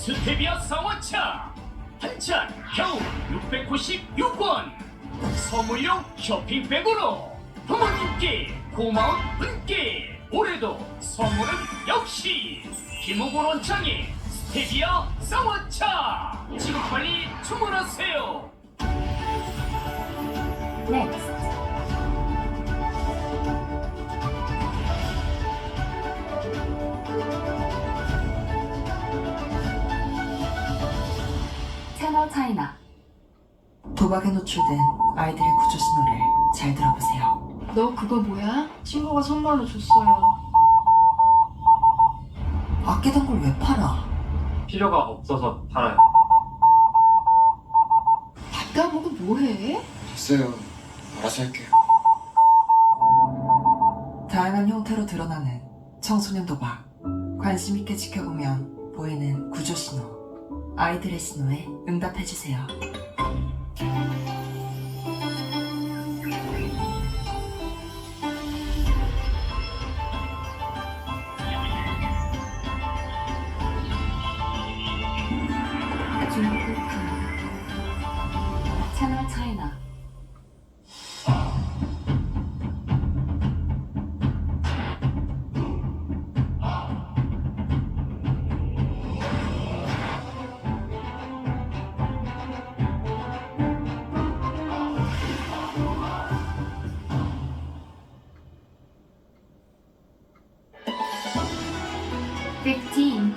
스테비아 쌍화차 한 잔 겨우 696원. 선물용 쇼핑백으로 부모님께 고마운 분께 올해도 선물은 역시 김호곤 원장의 스테비아 쌍화차. 지금 빨리 주문하세요. Next. 채널 차이나. 도박에 노출된 아이들의 구조 신호를 잘 들어보세요. 너 그거 뭐야? 친구가 선물로 줬어요. 아끼던 걸 왜 팔아? 필요가 없어서 팔아요. 밥다 보고 뭐해? 됐어요. 알아서 할게요. 다양한 형태로 드러나는 청소년 도박. 관심 있게 지켜보면 보이는 구조 신호. 아이들의 신호에 응답해주세요. 채널 차이나. Fifteen.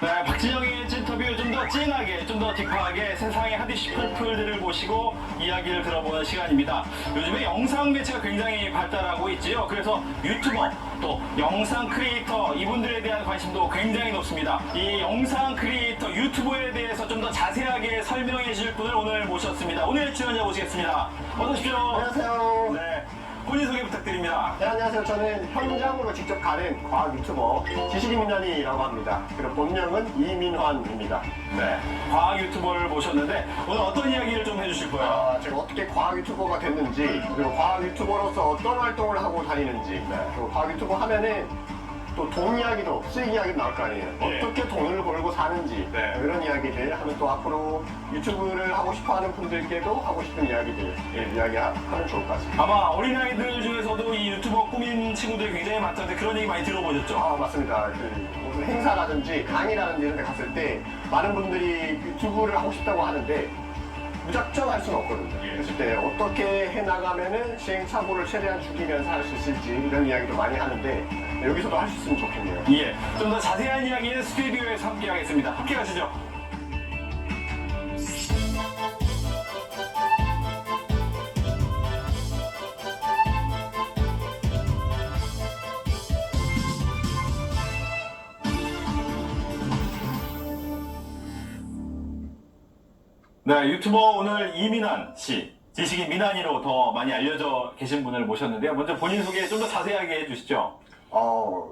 네, 박진영의 찐터뷰 좀 더 찐하게, 좀 더 딥하게 세상의 핫이슈 풀들을 모시고 이야기를 들어보는 시간입니다. 요즘에 영상 매체가 굉장히 발달하고 있지요. 그래서 유튜버, 또 영상 크리에이터 이분들에 대한 관심도 굉장히 높습니다. 이 영상 크리에이터 유튜버에 대해서 좀 더 자세하게 설명해 주실 분을 오늘 모셨습니다. 오늘 출연자 모시겠습니다. 어서 오십시오. 안녕하세요. 네, 본인 소개 부탁드립니다. 네, 안녕하세요. 저는 현장으로 직접 가는 과학 유튜버 지식인민환이라고 합니다. 그리고 본명은 이민환입니다. 네, 과학 유튜버를 모셨는데 오늘 어떤 이야기를 좀 해주실 거예요? 제가 어떻게 과학 유튜버가 됐는지, 그리고 과학 유튜버로서 어떤 활동을 하고 다니는지, 그리고 과학 유튜버 하면은 또 돈 이야기도, 수익 이야기도 나올 거 아니에요. 네. 어떻게 돈을 벌고 사는지, 네. 이런 이야기들 하면 또 앞으로 유튜브를 하고 싶어 하는 분들께도 하고 싶은 이야기들 이야기하면 좋을 것 같습니다. 아마 어린아이들 중에서도 이 유튜버 꾸민 친구들이 굉장히 많던데 그런 얘기 많이 들어보셨죠? 맞습니다. 무슨 행사라든지 강의라든지 이런 데 갔을 때 많은 분들이 유튜브를 하고 싶다고 하는데 무작정 할 수는 없거든요. 그랬을 때 어떻게 해나가면은 시행착오를 최대한 줄이면서 할 수 있을지 이런 이야기도 많이 하는데 여기서도 할 수 있으면 좋겠네요. 예, 좀 더 자세한 이야기는 스튜디오에서 함께 하겠습니다. 함께 가시죠. 네, 유튜버 오늘 이민환 씨, 지식인 민환이로 더 많이 알려져 계신 분을 모셨는데요. 먼저 본인 소개 좀 더 자세하게 해주시죠.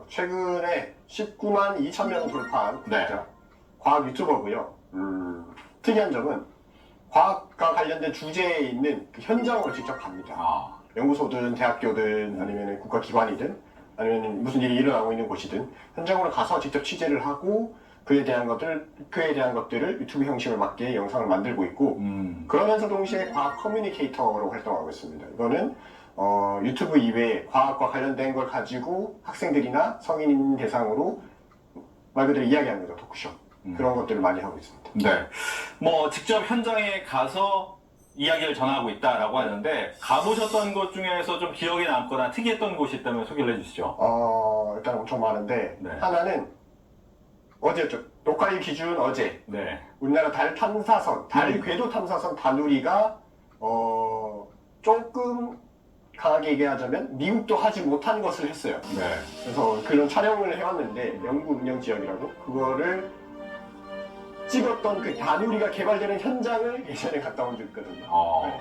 최근에 19만 2천 명 돌파한 네. 과학 유튜버고요. 특이한 점은 과학과 관련된 주제에 있는 그 현장으로 직접 갑니다. 연구소든 대학교든 아니면 국가기관이든 아니면 무슨 일이 일어나고 있는 곳이든 현장으로 가서 직접 취재를 하고 그에 대한 것들을 유튜브 형식을 맞게 영상을 만들고 있고 그러면서 동시에 과학 커뮤니케이터로 활동하고 있습니다. 이거는 유튜브 이외에 과학과 관련된 걸 가지고 학생들이나 성인 대상으로 말 그대로 이야기하는 거죠. 토크쇼. 그런 것들을 많이 하고 있습니다. 네, 뭐 직접 현장에 가서 이야기를 전하고 있다라고 하는데 가보셨던 곳 중에서 좀 기억에 남거나 특이했던 곳이 있다면 소개를 해주시죠. 일단 엄청 많은데 네. 하나는 어제였죠. 녹화일 기준 어제 네. 우리나라 달 탐사선, 달 궤도 탐사선 다누리가 조금 강하게 얘기하자면 미국도 하지 못한 것을 했어요. 네. 그래서 그런 촬영을 해왔는데 영구 운영 지역이라고 그거를 찍었던 그 다누리가 개발되는 현장을 예전에 갔다 온 적 있거든요.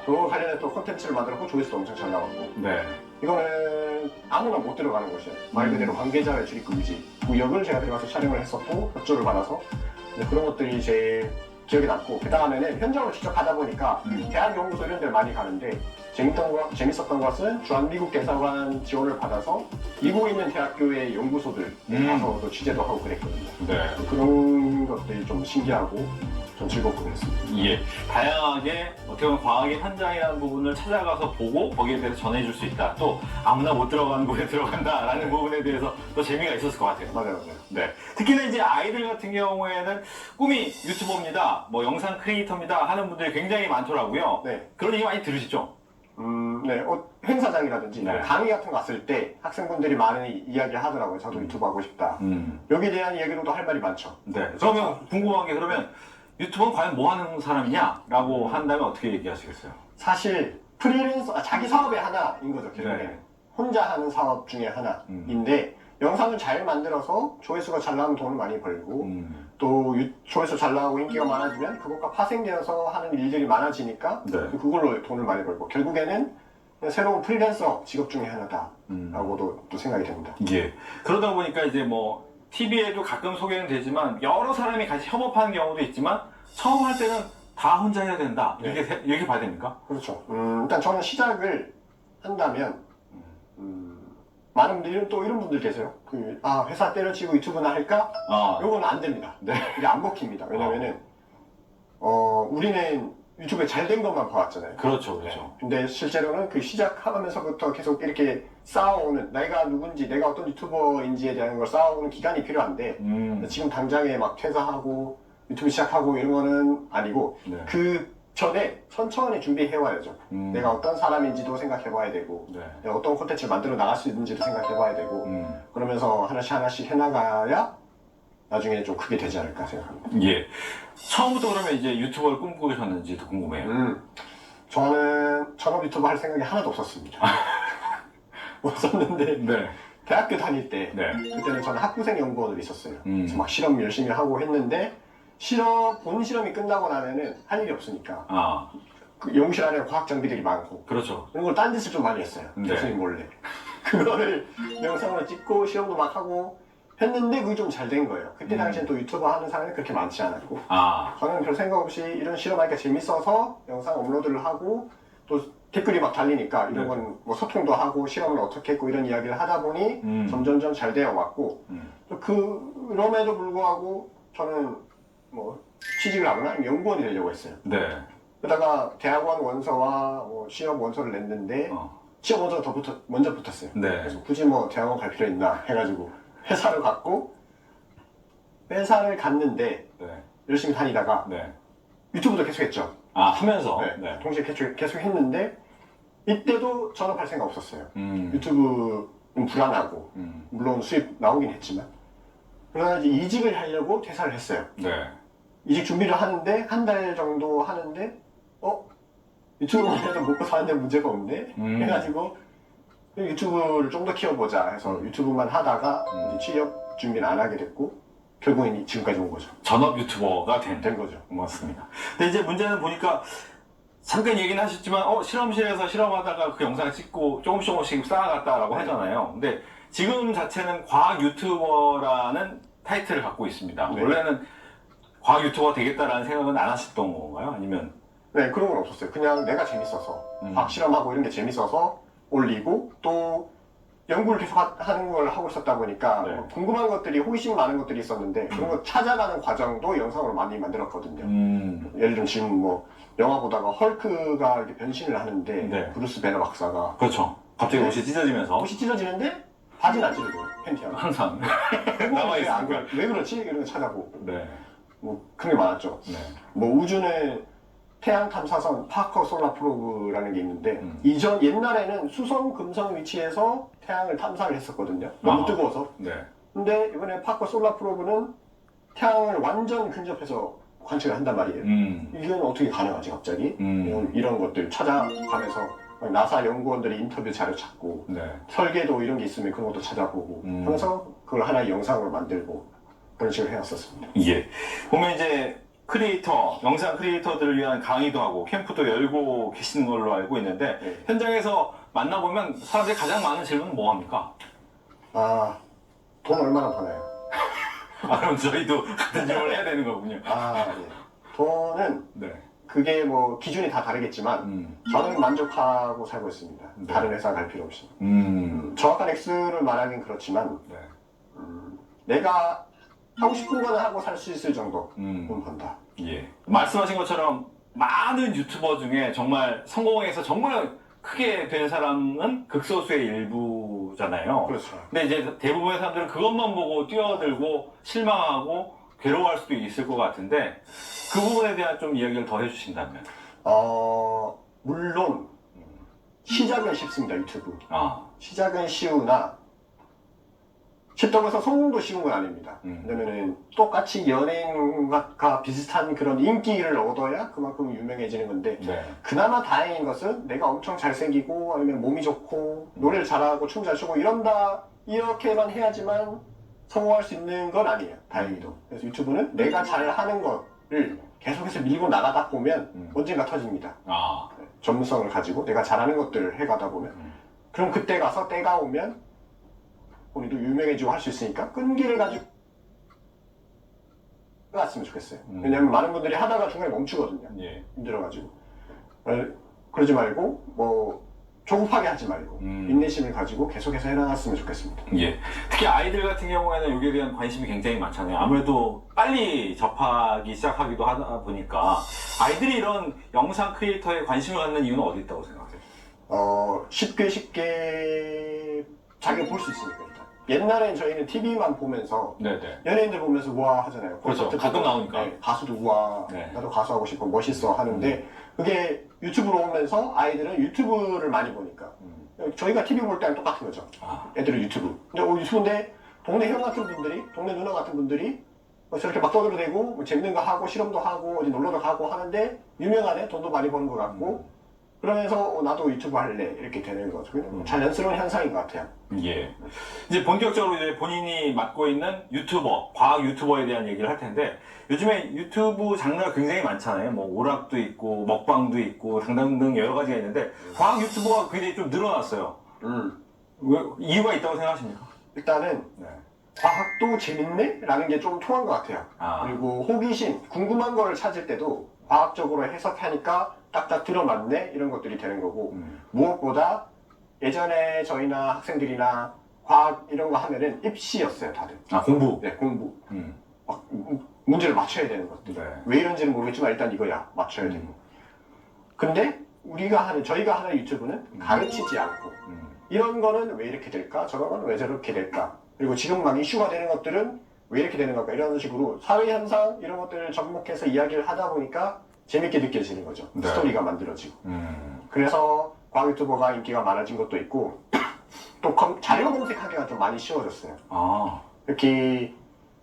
그거 관련해서 또 콘텐츠를 만들었고 조회수도 엄청 잘 나왔고 네. 이거는 아무나 못 들어가는 곳이에요. 말 그대로 관계자의 출입 금지 구역을 제가 들어가서 촬영을 했었고 협조를 받아서 그런 것들이 제일 기억에 남고 그 다음에는 현장으로 직접 가다 보니까 대학 연구소 이런 데를 많이 가는데 재밌었던 것은 주한미국 대사관 지원을 받아서 미국에 있는 대학교의 연구소들 가서도 취재도 하고 그랬거든요. 네. 그런 것들이 좀 신기하고 좀 즐겁고 그랬습니다. 예, 다양하게 어떻게 보면 과학의 현장이라는 부분을 찾아가서 보고 거기에 대해서 전해줄 수 있다. 또 아무나 못 들어가는 곳에 들어간다라는 부분에 대해서 또 재미가 있었을 것 같아요. 맞아요. 네. 특히나 이제 아이들 같은 경우에는 꿈이 유튜버입니다, 뭐 영상 크리에이터입니다 하는 분들이 굉장히 많더라고요. 네. 그런 얘기 많이 들으시죠? 네, 행사장이라든지 네. 강의 같은 거 갔을 때 학생분들이 많이 이야기 하더라고요. 저도 유튜브 하고 싶다. 여기에 대한 이야기로도 할 말이 많죠. 네. 그러면 궁금한 게 그러면 유튜버는 과연 뭐 하는 사람이냐라고 한다면 어떻게 얘기하시겠어요? 사실 프리랜서, 자기 사업의 하나인 거죠. 결국에는. 네. 혼자 하는 사업 중에 하나인데 영상을 잘 만들어서 조회수가 잘 나오면 돈을 많이 벌고 또 조회수 잘 나오고 인기가 많아지면 그것과 파생되어서 하는 일들이 많아지니까 네. 그걸로 돈을 많이 벌고 결국에는 그냥 새로운 프리랜서 직업 중에 하나다라고도 또 생각이 됩니다. 예. 그러다 보니까 이제 뭐 TV에도 가끔 소개는 되지만 여러 사람이 같이 협업하는 경우도 있지만 처음 할 때는 다 혼자 해야 된다. 이렇게 봐야 됩니까? 그렇죠. 일단 저는 시작을 한다면 많은 분들이 또 이런 분들 계세요. 회사 때려치고 유튜브나 할까? 요건 안 됩니다. 네. 이게 안 먹힙니다. 왜냐면은 우리는 유튜브에 잘 된 것만 봐왔잖아요. 그렇죠. 근데 실제로는 그 시작하면서부터 계속 이렇게 쌓아오는 내가 누군지 내가 어떤 유튜버인지에 대한 걸 쌓아오는 기간이 필요한데 지금 당장에 막 퇴사하고 유튜브 시작하고 이런 거는 아니고 네. 그 전에 천천히 준비해와야죠. 내가 어떤 사람인지도 생각해봐야 되고 내가 어떤 콘텐츠를 만들어 나갈 수 있는지도 생각해봐야 되고 그러면서 하나씩 해나가야 나중에 좀 크게 되지 않을까 생각합니다. 예. 처음부터 그러면 이제 유튜버를 꿈꾸셨는지도 궁금해요. 저는 전업 유튜버 할 생각이 하나도 없었습니다. 없었는데 네. 대학교 다닐 때 네. 그때는 저는 학부생 연구원으로 있었어요. 그래서 막 실험 열심히 하고 했는데 본 실험이 끝나고 나면은 할 일이 없으니까 그 연구실 안에 과학 장비들이 많고 그렇죠. 그런 걸 딴 짓을 좀 많이 했어요. 네. 교수님 몰래. 그거를 영상으로 찍고 실험도 막 하고 했는데 그게 좀 잘 된 거예요. 그때 당시엔 또 유튜버 하는 사람이 그렇게 많지 않았고 저는 별 생각 없이 이런 실험하니까 재밌어서 영상 업로드를 하고 또 댓글이 막 달리니까 이런 건 뭐 소통도 하고 실험을 어떻게 했고 이런 이야기를 하다 보니 점점점 잘 되어 왔고 또 그럼에도 불구하고 저는 뭐 취직을 하거나 아니면 연구원이 되려고 했어요. 네. 그러다가 대학원 원서와 뭐 취업 원서를 냈는데 취업 원서가 먼저 붙었어요. 네. 그래서 굳이 뭐 대학원 갈 필요 있나 해가지고 회사를 갔고 회사를 갔는데 네. 열심히 다니다가 네. 유튜브도 계속했죠. 하면서. 네. 동시에 계속 했는데 이때도 전업할 생각 없었어요. 유튜브는 불안하고 물론 수입 나오긴 했지만 그러다 이제 이직을 하려고 퇴사를 했어요. 네. 이직 준비를 하는데 한 달 정도 하는데 유튜브만 해도 먹고 사는데 문제가 없네 해가지고 유튜브를 좀 더 키워보자 해서 유튜브만 하다가 이제 취업 준비는 안 하게 됐고 결국엔 지금까지 온 거죠. 전업 유튜버가 된 거죠. 맞습니다. 근데 이제 문제는 보니까 잠깐 얘기는 하셨지만 실험실에서 실험하다가 그 영상을 찍고 조금씩 쌓아갔다라고 하잖아요. 근데 지금 자체는 과학 유튜버라는 타이틀을 갖고 있습니다. 네. 원래는 과학 유튜버가 되겠다라는 생각은 안 하셨던 건가요? 아니면? 네, 그런 건 없었어요. 그냥 내가 재밌어서 과학 실험하고 이런 게 재밌어서 올리고 또 연구를 계속 하는 걸 하고 있었다 보니까 네. 궁금한 것들이 호기심 많은 것들이 있었는데 그런 거 찾아가는 과정도 영상으로 많이 만들었거든요. 예를 들면 지금 뭐 영화 보다가 헐크가 이렇게 변신을 하는데 네. 브루스 배너 박사가 그렇죠. 갑자기 네. 옷이 찢어지면서 옷이 찢어지는데 바지는 안 찢어져요. 팬티하고. 항상 나와 나와 있으니까 있으니까. 왜 그렇지? 이런 거 찾아보고 네. 뭐 그런 게 많았죠. 네. 뭐 우주는 태양 탐사선 파커 솔라 프로브라는 게 있는데 옛날에는 수성 금성 위치에서 태양을 탐사를 했었거든요. 너무 뜨거워서. 네. 근데 이번에 파커 솔라 프로브는 태양을 완전 근접해서 관측을 한단 말이에요. 이건 어떻게 가능하지 갑자기? 이런 것들 찾아가면서 나사 연구원들이 인터뷰 자료 찾고 네. 설계도 이런 게 있으면 그런 것도 찾아보고 하면서 그걸 하나의 영상으로 만들고 그런 식으로 해왔었습니다. 예. 보면 이제 영상 크리에이터들을 위한 강의도 하고 캠프도 열고 계시는 걸로 알고 있는데 네. 현장에서 만나보면 사람들이 가장 많은 질문은 뭐 합니까? 돈 얼마나 버나요? 그럼 저희도 같은 질문을 해야 되는 거군요. 네. 돈은 네. 그게 뭐 기준이 다 다르겠지만 저는 만족하고 살고 있습니다. 네. 다른 회사 갈 필요 없이. 정확한 액수를 말하긴 그렇지만 네. 내가 하고 싶은 거는 하고 살 수 있을 정도는 번다. 예. 말씀하신 것처럼 많은 유튜버 중에 정말 성공해서 정말 크게 된 사람은 극소수의 일부잖아요. 그렇죠. 근데 이제 대부분의 사람들은 그것만 보고 뛰어들고 실망하고 괴로워할 수도 있을 것 같은데 그 부분에 대한 좀 이야기를 더 해주신다면. 물론 시작은 쉽습니다. 유튜브. 아, 시작은 쉬우나 쉽다고 해서 성공도 쉬운 건 아닙니다. 왜냐면은 똑같이 연예인과 비슷한 그런 인기를 얻어야 그만큼 유명해지는 건데 네. 그나마 다행인 것은 내가 엄청 잘생기고 아니면 몸이 좋고 노래를 잘하고 춤 잘 추고 이렇게만 해야지만 성공할 수 있는 건 아니에요. 다행히도. 그래서 유튜브는 내가 잘하는 거를 계속해서 밀고 나가다 보면 언젠가 터집니다. 아, 전문성을 가지고 내가 잘하는 것들을 해가다 보면 그럼 그때 가서 때가 오면 우리도 유명해지고 할 수 있으니까 끈기를 가지고 갔으면 좋겠어요. 왜냐하면 많은 분들이 하다가 중간에 멈추거든요. 예. 힘들어가지고 그러지 말고 뭐 조급하게 하지 말고 인내심을 가지고 계속해서 해나갔으면 좋겠습니다. 예. 특히 아이들 같은 경우에는 여기에 대한 관심이 굉장히 많잖아요. 아무래도 빨리 접하기 시작하기도 하다 보니까 아이들이 이런 영상 크리에이터에 관심을 갖는 이유는 어디 있다고 생각하세요? 쉽게 자기가 볼 수 있으니까 일단. 옛날엔 저희는 TV만 보면서 네네. 연예인들 보면서 우와 하잖아요. 그렇죠. 콘서트 가끔 보고, 나오니까. 네, 가수도 우와 네. 나도 가수 하고 싶고 멋있어 하는데 그게 유튜브로 오면서 아이들은 유튜브를 많이 보니까 저희가 TV 볼 때랑 똑같은 거죠. 아. 애들은 유튜브. 근데 유튜브인데 동네 형 같은 분들이 동네 누나 같은 분들이 저렇게 막 떠들어대고 뭐 재밌는 거 하고 실험도 하고 어디 놀러도 가고 하는데 유명하네 돈도 많이 버는 것 같고 그러면서 나도 유튜브 할래 이렇게 되는 거죠. 그냥 자연스러운 현상인 것 같아요. 예. 이제 본격적으로 이제 본인이 맡고 있는 유튜버, 과학 유튜버에 대한 얘기를 할 텐데 요즘에 유튜브 장르가 굉장히 많잖아요. 뭐 오락도 있고 먹방도 있고 등등 여러 가지가 있는데 과학 유튜버가 굉장히 좀 늘어났어요. 왜 이유가 있다고 생각하십니까? 일단은 네. 과학도 재밌네? 라는 게 좀 통한 것 같아요. 아. 그리고 호기심, 궁금한 거를 찾을 때도 과학적으로 해석하니까 딱딱 들어맞네? 이런 것들이 되는 거고 무엇보다 예전에 저희나 학생들이나 과학 이런 거 하면은 입시였어요, 다들. 아, 공부. 네, 공부. 막 문제를 맞춰야 되는 것들. 네. 왜 이런지는 모르겠지만 일단 이거야. 맞춰야 되고. 근데 저희가 하는 유튜브는 가르치지 않고 이런 거는 왜 이렇게 될까? 저런 거는 왜 저렇게 될까? 그리고 지금 막 이슈가 되는 것들은 왜 이렇게 되는 걸까? 이런 식으로 사회 현상 이런 것들을 접목해서 이야기를 하다 보니까 재밌게 느껴지는 거죠. 네. 스토리가 만들어지고. 그래서 과학 유튜버가 인기가 많아진 것도 있고 또 자료 검색하기가 좀 많이 쉬워졌어요. 아. 특히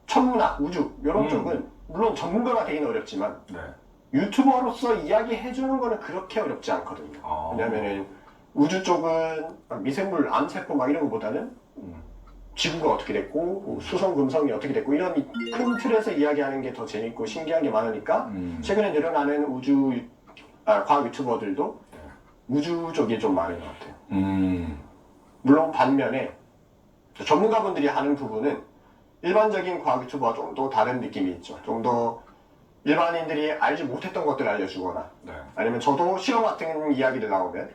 천문학, 우주 이런 쪽은 물론 전문가가 되기는 어렵지만 네. 유튜버로서 이야기해주는 거는 그렇게 어렵지 않거든요. 아. 왜냐면은 우주 쪽은 미생물, 암세포 막 이런 것보다는 지구가 어떻게 됐고 뭐 수성, 금성이 어떻게 됐고 이런 큰 틀에서 이야기하는 게 더 재밌고 신기한 게 많으니까 최근에 늘어나는 과학 유튜버들도 우주 쪽이 좀 많은 것 같아요. 물론 반면에 전문가분들이 하는 부분은 일반적인 과학 유튜버와 좀 더 다른 느낌이 있죠. 좀 더 일반인들이 알지 못했던 것들을 알려주거나 네. 아니면 저도 실험 같은 이야기들 나오면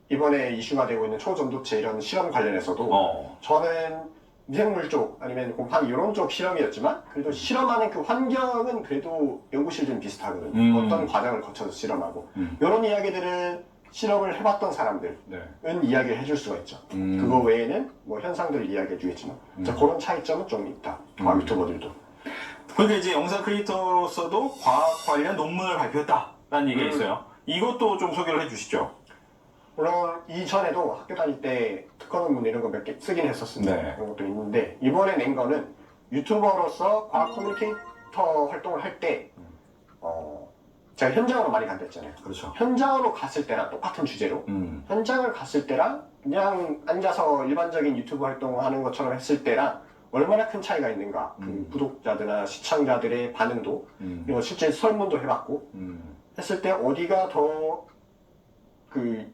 이번에 이슈가 되고 있는 초전도체 이런 실험 관련해서도 저는 미생물 쪽 아니면 곰팡이 이런 쪽 실험이었지만 그래도 실험하는 그 환경은 그래도 연구실 좀 비슷하거든요. 어떤 과정을 거쳐서 실험하고 이런 이야기들은 실험을 해봤던 사람들은 이야기를 해줄 수가 있죠. 그거 외에는 뭐 현상들을 이야기해 주겠지만 그런 차이점은 좀 있다. 과학 유튜버들도. 그런데 이제 영상 크리에이터로서도 과학 관련 논문을 발표했다라는 얘기가 있어요. 이것도 좀 소개를 해주시죠. 물론 이전에도 학교 다닐 때 특허 논문 이런 거 몇 개 쓰긴 했었습니다. 네. 그런 것도 있는데 이번에 낸 거는 유튜버로서 과학 커뮤니케이터 활동을 할 때 제가 현장으로 많이 간다 했잖아요. 그렇죠. 현장으로 갔을 때랑 똑같은 주제로 현장을 갔을 때랑 그냥 앉아서 일반적인 유튜브 활동을 하는 것처럼 했을 때랑 얼마나 큰 차이가 있는가. 그 구독자들이나 시청자들의 반응도 그리고 실제 설문도 해봤고 했을 때 어디가 더 그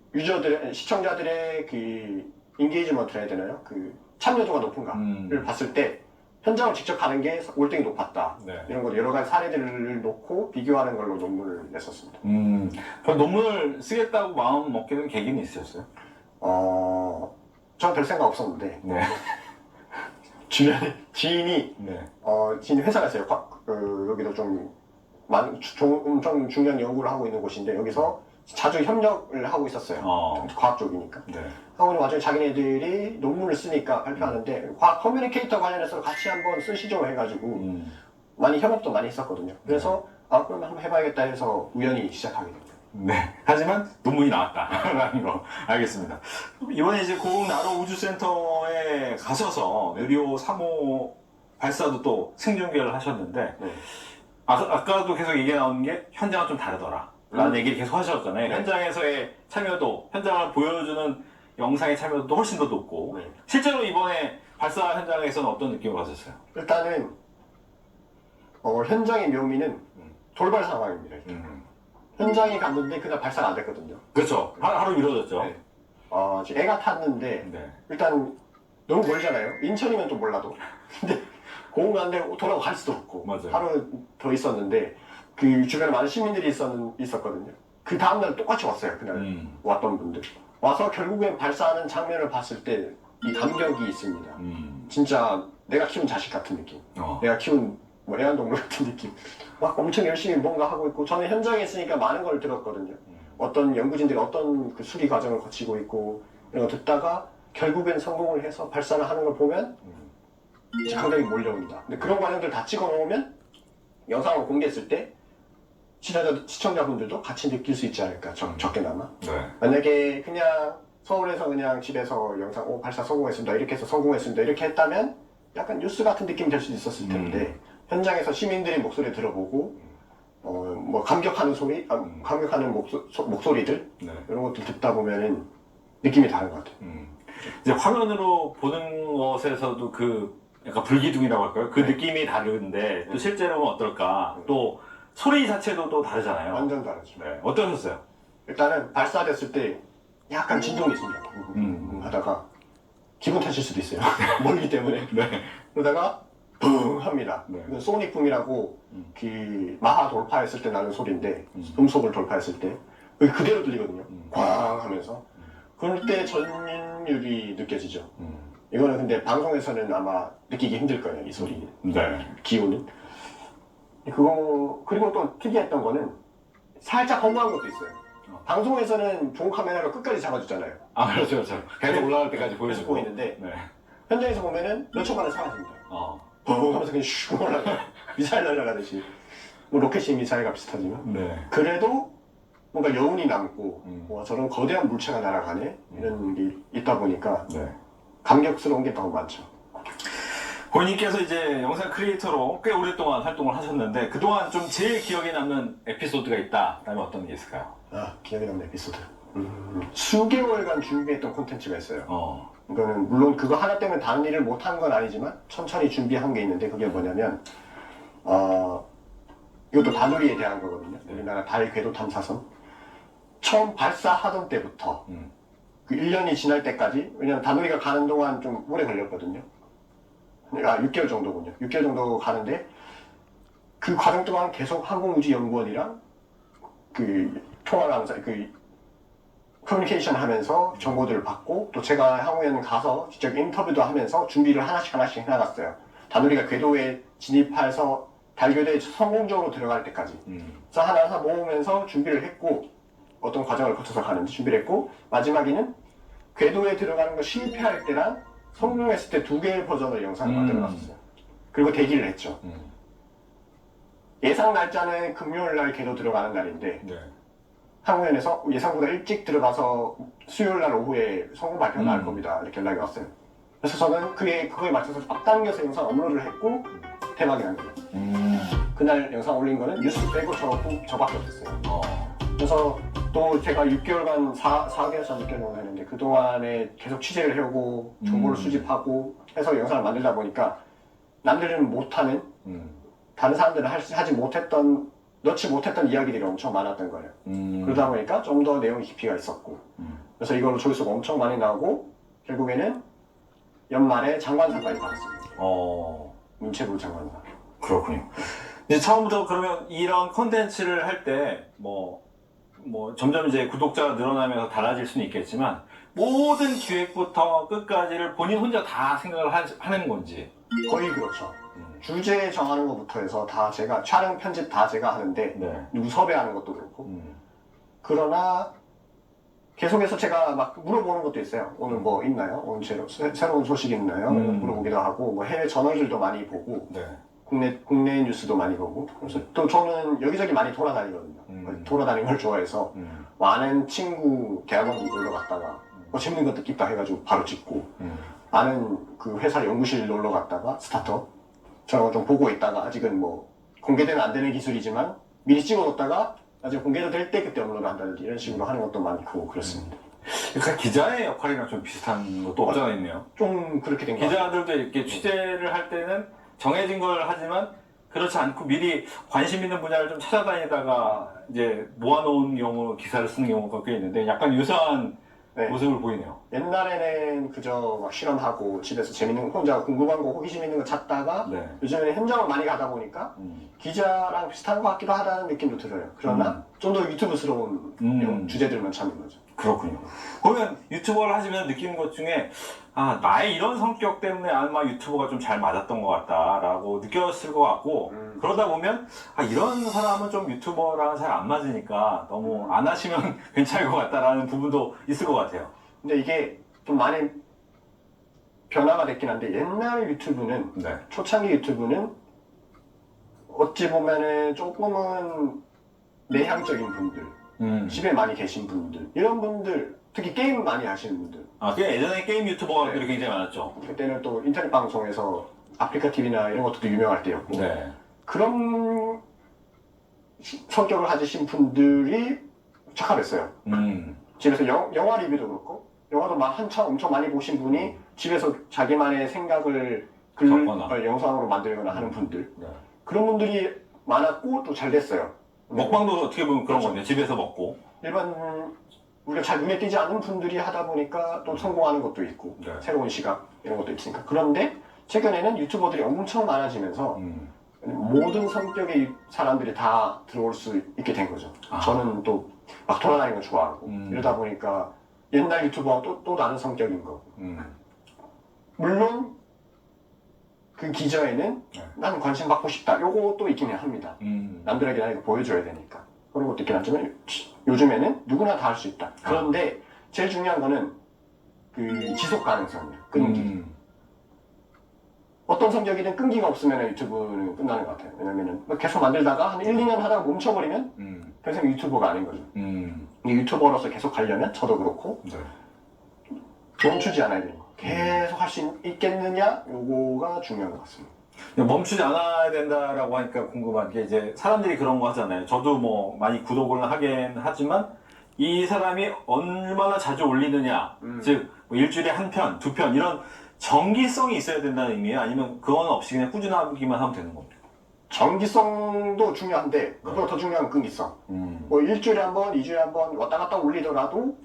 시청자들의 그 인게이지먼트 해야 되나요? 그 참여도가 높은가를 봤을 때 현장을 직접 가는 게 월등히 높았다. 네. 이런 것 여러 가지 사례들을 놓고 비교하는 걸로 논문을 냈었습니다. 그럼 논문을 쓰겠다고 마음 먹게 된 계기는 있으셨어요? 저는 별 생각 없었는데 네. 주변에 지인이 네. 지인 회사가 있어요. 여기도 좀 엄청 중요한 연구를 하고 있는 곳인데 여기서 자주 협력을 하고 있었어요. 과학 쪽이니까. 네. 하고 나중에 자기네들이 논문을 쓰니까 발표하는데 과학 커뮤니케이터 관련해서 같이 한번 쓰시죠 해가지고 많이 협업도 많이 했었거든요. 그래서 그럼 한번 해봐야겠다 해서 우연히 시작하게 됐어요. 네. 하지만 논문이 나왔다라는 거 알겠습니다. 이번에 이제 고흥나로 우주센터에 가셔서 의료 3호 발사도 또 생중계를 하셨는데 네. 아까도 계속 얘기 나오는 게 현장은 좀 다르더라 라는 얘기를 계속 하셨잖아요. 네. 현장에서의 참여도, 현장을 보여주는 영상의 참여도도 훨씬 더 높고 네. 실제로 이번에 발사 현장에서는 어떤 느낌을 가졌어요? 일단은 현장의 묘미는 돌발 상황입니다. 현장에 갔는데 그날 발사가 안 됐거든요. 그렇죠. 하루 미뤄졌죠. 네. 지금 애가 탔는데 네. 일단 너무 멀잖아요. 인천이면 좀 몰라도. 근데 공항 가는데 돌아갈 수도 없고 맞아요. 하루 더 있었는데 그 주변에 많은 시민들이 있었거든요. 그 다음날 똑같이 왔어요. 그날 왔던 분들. 와서 결국엔 발사하는 장면을 봤을 때 이 감격이 있습니다. 진짜 내가 키운 자식 같은 느낌. 내가 키운 뭐 애완동물 같은 느낌. 막 엄청 열심히 뭔가 하고 있고 저는 현장에 있으니까 많은 걸 들었거든요. 어떤 연구진들이 어떤 그 수리 과정을 거치고 있고 이런 거 듣다가 결국엔 성공을 해서 발사를 하는 걸 보면 이제 감각이 몰려옵니다. 근데 그런 과정들 다 찍어 놓으면 영상을 공개했을 때 시청자분들도 같이 느낄 수 있지 않을까 적게나마. 네. 만약에 그냥 서울에서 그냥 집에서 영상 발사 성공했습니다 이렇게 해서 성공했습니다 이렇게 했다면 약간 뉴스 같은 느낌이 될 수도 있었을 텐데 현장에서 시민들의 목소리 들어보고 뭐 감격하는 소리, 감격하는 목소리들 네. 이런 것들 듣다 보면은 느낌이 다른 것 같아요. 이제 화면으로 보는 것에서도 그 약간 불기둥이라고 할까요? 그 네. 느낌이 다른데 또 실제로는 어떨까? 또 소리 자체도 또 다르잖아요. 완전 다르죠. 네. 어떠셨어요? 일단은 발사됐을 때 약간 진동이 있습니다. 하다가 기분 탓일 수도 있어요. 멀기 때문에. 네. 그러다가 붕 합니다. 네. 이건 소닉 붐이라고 그 마하 돌파했을 때 나는 소리인데 음속을 돌파했을 때 그대로 들리거든요. 꽝 하면서. 그럴 때 전율이 느껴지죠. 이거는 근데 방송에서는 아마 느끼기 힘들 거예요. 이 소리. 네. 기운은. 그리고 또 특이했던 거는 살짝 허무한 것도 있어요. 방송에서는 좋은 카메라로 끝까지 잡아주잖아요. 그렇죠, 그렇죠. 계속 올라갈 때까지 보여주고 보이는데 네. 현장에서 보면은 몇 초 만에 사라집니다. 붕 하면서 그냥 슉 올라가. 미사일 날아가듯이. 뭐 로켓이 미사일과 비슷하지만. 네. 그래도 뭔가 여운이 남고 와, 저런 거대한 물체가 날아가네 이런 게 있다 보니까 네. 감격스러운 게 더 많죠. 본인께서 이제 영상 크리에이터로 꽤 오랫동안 활동을 하셨는데 그동안 좀 제일 기억에 남는 에피소드가 있다. 그다음에 어떤 게 있을까요? 기억에 남는 에피소드. 수개월간 준비했던 콘텐츠가 있어요. 어. 이거는 물론 그거 하나 때문에 다른 일을 못한 건 아니지만 천천히 준비한 게 있는데 그게 뭐냐면 이것도 다누리에 대한 거거든요. 우리나라 달 궤도 탐사선 처음 발사하던 때부터 그 1년이 지날 때까지 왜냐면 다누리가 가는 동안 좀 오래 걸렸거든요. 6개월 정도군요. 6개월 정도 가는데 그 과정 동안 계속 항공우주연구원이랑 그 통화를 하면서 그 커뮤니케이션 하면서 정보들을 받고 또 제가 항우연 가서 직접 인터뷰도 하면서 준비를 하나씩 해나갔어요. 다누리가 궤도에 진입해서 달궤도에 성공적으로 들어갈 때까지. 그래서 하나 모으면서 준비를 했고 어떤 과정을 거쳐서 가는지 준비를 했고 마지막에는 궤도에 들어가는 거 실패할 때랑 성공했을 때 두 개의 버전의 영상을 만들어놨었어요. 그리고 대기를 했죠. 예상 날짜는 금요일 날 궤도 들어가는 날인데 네. 항우연에서 예상보다 일찍 들어가서 수요일 날 오후에 성공 발표가 나올 겁니다. 이렇게 연락이 왔어요. 그래서 저는 그거에 맞춰서 앞당겨서 영상 업로드를 했고 대박이 난 거예요. 그날 영상 올린 거는 뉴스 빼고 저밖에 없었어요. 그래서 또 제가 6개월간 4개월에서 6개월 정도 했는데 그동안에 계속 취재를 해오고 정보를 수집하고 해서 영상을 만들다 보니까 남들은 못하는 다른 사람들은 하지 못했던 넣지 못했던 이야기들이 엄청 많았던 거예요. 그러다 보니까 좀 더 내용 깊이가 있었고 그래서 이걸로 조회수가 엄청 많이 나오고 결국에는 연말에 장관상까지 받았습니다. 문체부 장관입니다. 그렇군요. 이제 처음부터 그러면 이런 컨텐츠를 할 때 점점 이제 구독자가 늘어나면서 달라질 수는 있겠지만 모든 기획부터 끝까지를 본인 혼자 다 생각을 하는 건지. 거의 그렇죠. 주제 정하는 것부터 해서 다 제가 촬영 편집 다 제가 하는데 네. 누구 섭외하는 것도 그렇고 그러나 계속해서 제가 막 물어보는 것도 있어요. 오늘 뭐 있나요? 오늘 새로운 소식 있나요? 물어보기도 하고 뭐 해외 저널들도 많이 보고 네. 국내 뉴스도 많이 보고 그래서 또 저는 여기저기 많이 돌아다니거든요. 돌아다니는 걸 좋아해서 많은 친구 대학원도 놀러 갔다가 뭐 재밌는 거 듣겠다 해가지고 바로 찍고 아는 그 회사 연구실 놀러 갔다가 스타트업 저런 거 좀 보고 있다가 아직은 뭐 공개되면 안 되는 기술이지만 미리 찍어뒀다가 나중에 공개도 될 때 그때 업로드 한다든지 이런 식으로 하는 것도 많고 그렇습니다. 그러니까 기자의 역할이랑 좀 비슷한 것도 없지 않아 있네요. 좀 그렇게 된 것 같아요. 기자들도 이렇게 취재를 할 때는 정해진 걸 하지만 그렇지 않고 미리 관심 있는 분야를 좀 찾아다니다가 이제 모아놓은 경우 기사를 쓰는 경우가 꽤 있는데 약간 유사한 네. 모습을 보이네요. 옛날에는 그저 막 실험하고 집에서 재밌는 거 혼자 궁금한 거 호기심 있는 거 찾다가 네. 요즘에는 현장을 많이 가다 보니까 기자랑 비슷한 것 같기도 하다는 느낌도 들어요. 그러나 좀 더 유튜브스러운 주제들만 찾는 거죠. 그렇군요. 그러면 유튜버를 하시면서 느끼는 것 중에 나의 이런 성격 때문에 아마 유튜버가 좀 잘 맞았던 것 같다라고 느꼈을 것 같고 그러다 보면 이런 사람은 좀 유튜버랑 잘 안 맞으니까 너무 안 하시면 괜찮을 것 같다라는 부분도 있을 것 같아요. 근데 이게 좀 많이 변화가 됐긴 한데 옛날 유튜브는 네. 초창기 유튜브는 어찌 보면은 조금은 내향적인 분들 집에 많이 계신 분들 이런 분들 특히 게임 많이 하시는 분들 그냥 예전에 게임 유튜버가 네. 굉장히 많았죠. 그때는 또 인터넷 방송에서 아프리카 TV나 이런 것들도 유명할 때였고 네. 그런 성격을 가지신 분들이 착합했어요. 집에서 영화 리뷰도 그렇고 영화도 막 한참 엄청 많이 보신 분이 집에서 자기만의 생각을 적거나. 영상으로 만들거나 하는 분들 네. 그런 분들이 많았고 또 잘 됐어요. 먹방도 어떻게 보면 그런 그렇죠. 건데 집에서 먹고. 일반 우리가 잘 눈에 띄지 않는 분들이 하다 보니까 또 성공하는 것도 있고 네. 새로운 시각 이런 것도 있으니까 그런데 최근에는 유튜버들이 엄청 많아지면서 모든 성격의 사람들이 다 들어올 수 있게 된 거죠. 저는 또 막 돌아다니는 거 좋아하고 이러다 보니까 옛날 유튜버와 또 다른 성격인 거고 물론 그 기저에는 네. 나는 관심 받고 싶다 요것도 있기는 합니다. 남들에게 나 이거 보여줘야 되니까 그런 것도 있긴 하지만 요즘에는 누구나 다 할 수 있다. 그런데 제일 중요한 거는 그 지속 가능성이에요. 끈기. 어떤 성격이든 끈기가 없으면 유튜브는 끝나는 것 같아요. 왜냐면은 계속 만들다가 한 1, 2년 하다가 멈춰버리면 평생 유튜버가 아닌 거죠. 유튜버로서 계속 가려면 저도 그렇고 네. 멈추지 않아야 돼요. 계속 할 수 있겠느냐 요거가 중요한 것 같습니다. 멈추지 않아야 된다라고 하니까 궁금한 게 이제 사람들이 그런 거 하잖아요. 저도 뭐 많이 구독을 하긴 하지만 이 사람이 얼마나 자주 올리느냐, 즉 뭐 일주일에 한 편, 두 편 이런 정기성이 있어야 된다는 의미예요? 아니면 그건 없이 그냥 꾸준하기만 하면 되는 겁니까? 정기성도 중요한데 그보다 더 중요한 건 끈기성. 뭐 일주일에 한 번, 2주일에 한 번 왔다 갔다 올리더라도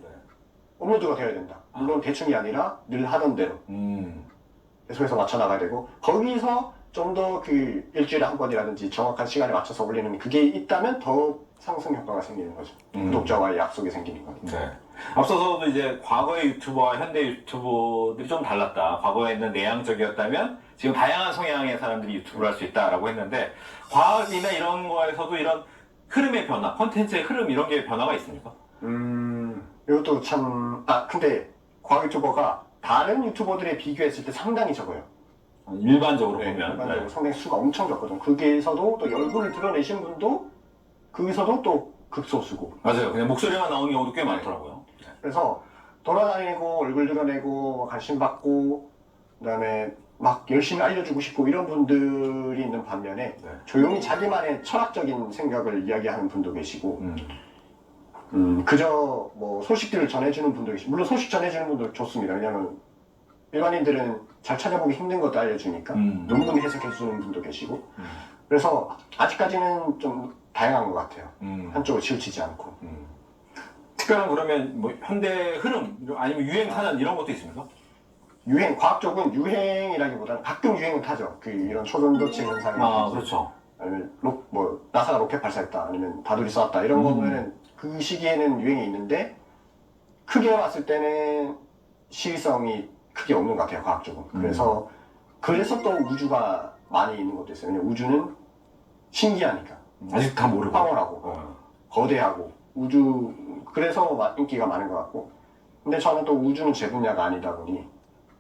업로드가 되어야 된다. 물론 대충이 아니라 늘 하던 대로 계속해서 맞춰 나가야 되고 거기서 좀 더 그 일주일에 한 번이라든지 정확한 시간에 맞춰서 올리는 그게 있다면 더 상승 효과가 생기는 거죠. 구독자와의 약속이 생기는 거니까. 네. 앞서서도 이제 과거의 유튜버와 현대 유튜버들이 좀 달랐다. 과거에는 내향적이었다면 지금 다양한 성향의 사람들이 유튜브를 할 수 있다라고 했는데 과학이나 이런 거에서도 이런 흐름의 변화, 콘텐츠의 흐름 이런 게 변화가 있습니까? 이것도 참 근데 과학 유튜버가 다른 유튜버들에 비교했을 때 상당히 적어요. 일반적으로 네, 보면 일반적으로 상당히 수가 엄청 적거든. 거기에서도 또 얼굴을 드러내신 분도 거기서도 또 극소수고. 맞아요. 그냥 목소리만 나오는 경우도 꽤 많더라고요. 그래서 돌아다니고 얼굴 드러내고 관심 받고 그다음에 막 열심히 알려주고 싶고 이런 분들이 있는 반면에 조용히 자기만의 철학적인 생각을 이야기하는 분도 계시고 그저 뭐 소식들을 전해주는 분도 계시고 물론 소식 전해주는 분도 좋습니다. 왜냐하면 일반인들은 잘 찾아보기 힘든 것도 알려주니까 논문 해석해주는 분도 계시고 그래서 아직까지는 좀 다양한 것 같아요. 한쪽으로 치우치지 않고. 특별한 그러면 뭐 현대 흐름 아니면 유행 타는 이런 것도 있습니까? 과학 쪽은 유행이라기보다는 가끔 유행을 타죠. 이런 초전도체 현상이. 그렇죠. 아니면 나사가 로켓 발사했다, 아니면 다돌이 쏘았다 이런 거면은 그 시기에는 유행이 있는데 크게 봤을 때는 시의성이 크게 없는 것 같아요, 과학 쪽은. 그래서 또 우주가 많이 있는 것도 있어요. 왜냐면 우주는 신기하니까. 아직 다 모르고. 황홀하고 거대하고 그래서 인기가 많은 것 같고. 근데 저는 또 우주는 제 분야가 아니다 보니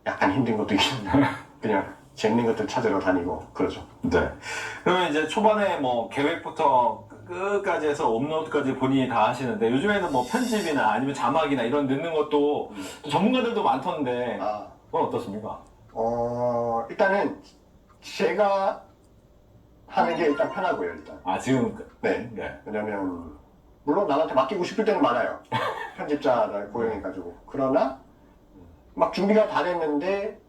약간 힘든 것도 있는데 그냥 재밌는 것들 찾으러 다니고 그러죠. 네. 그러면 이제 초반에 뭐 계획부터 끝까지 해서 업로드까지 본인이 다 하시는데 요즘에는 뭐 편집이나 아니면 자막이나 이런 넣는 것도 또 전문가들도 많던데 그건 어떻습니까? 일단은 제가 하는 게 일단 편하고요, 일단. 지금 네. 왜냐면 물론 남한테 맡기고 싶을 때는 많아요. 편집자를 고용해가지고. 그러나 막 준비가 다 됐는데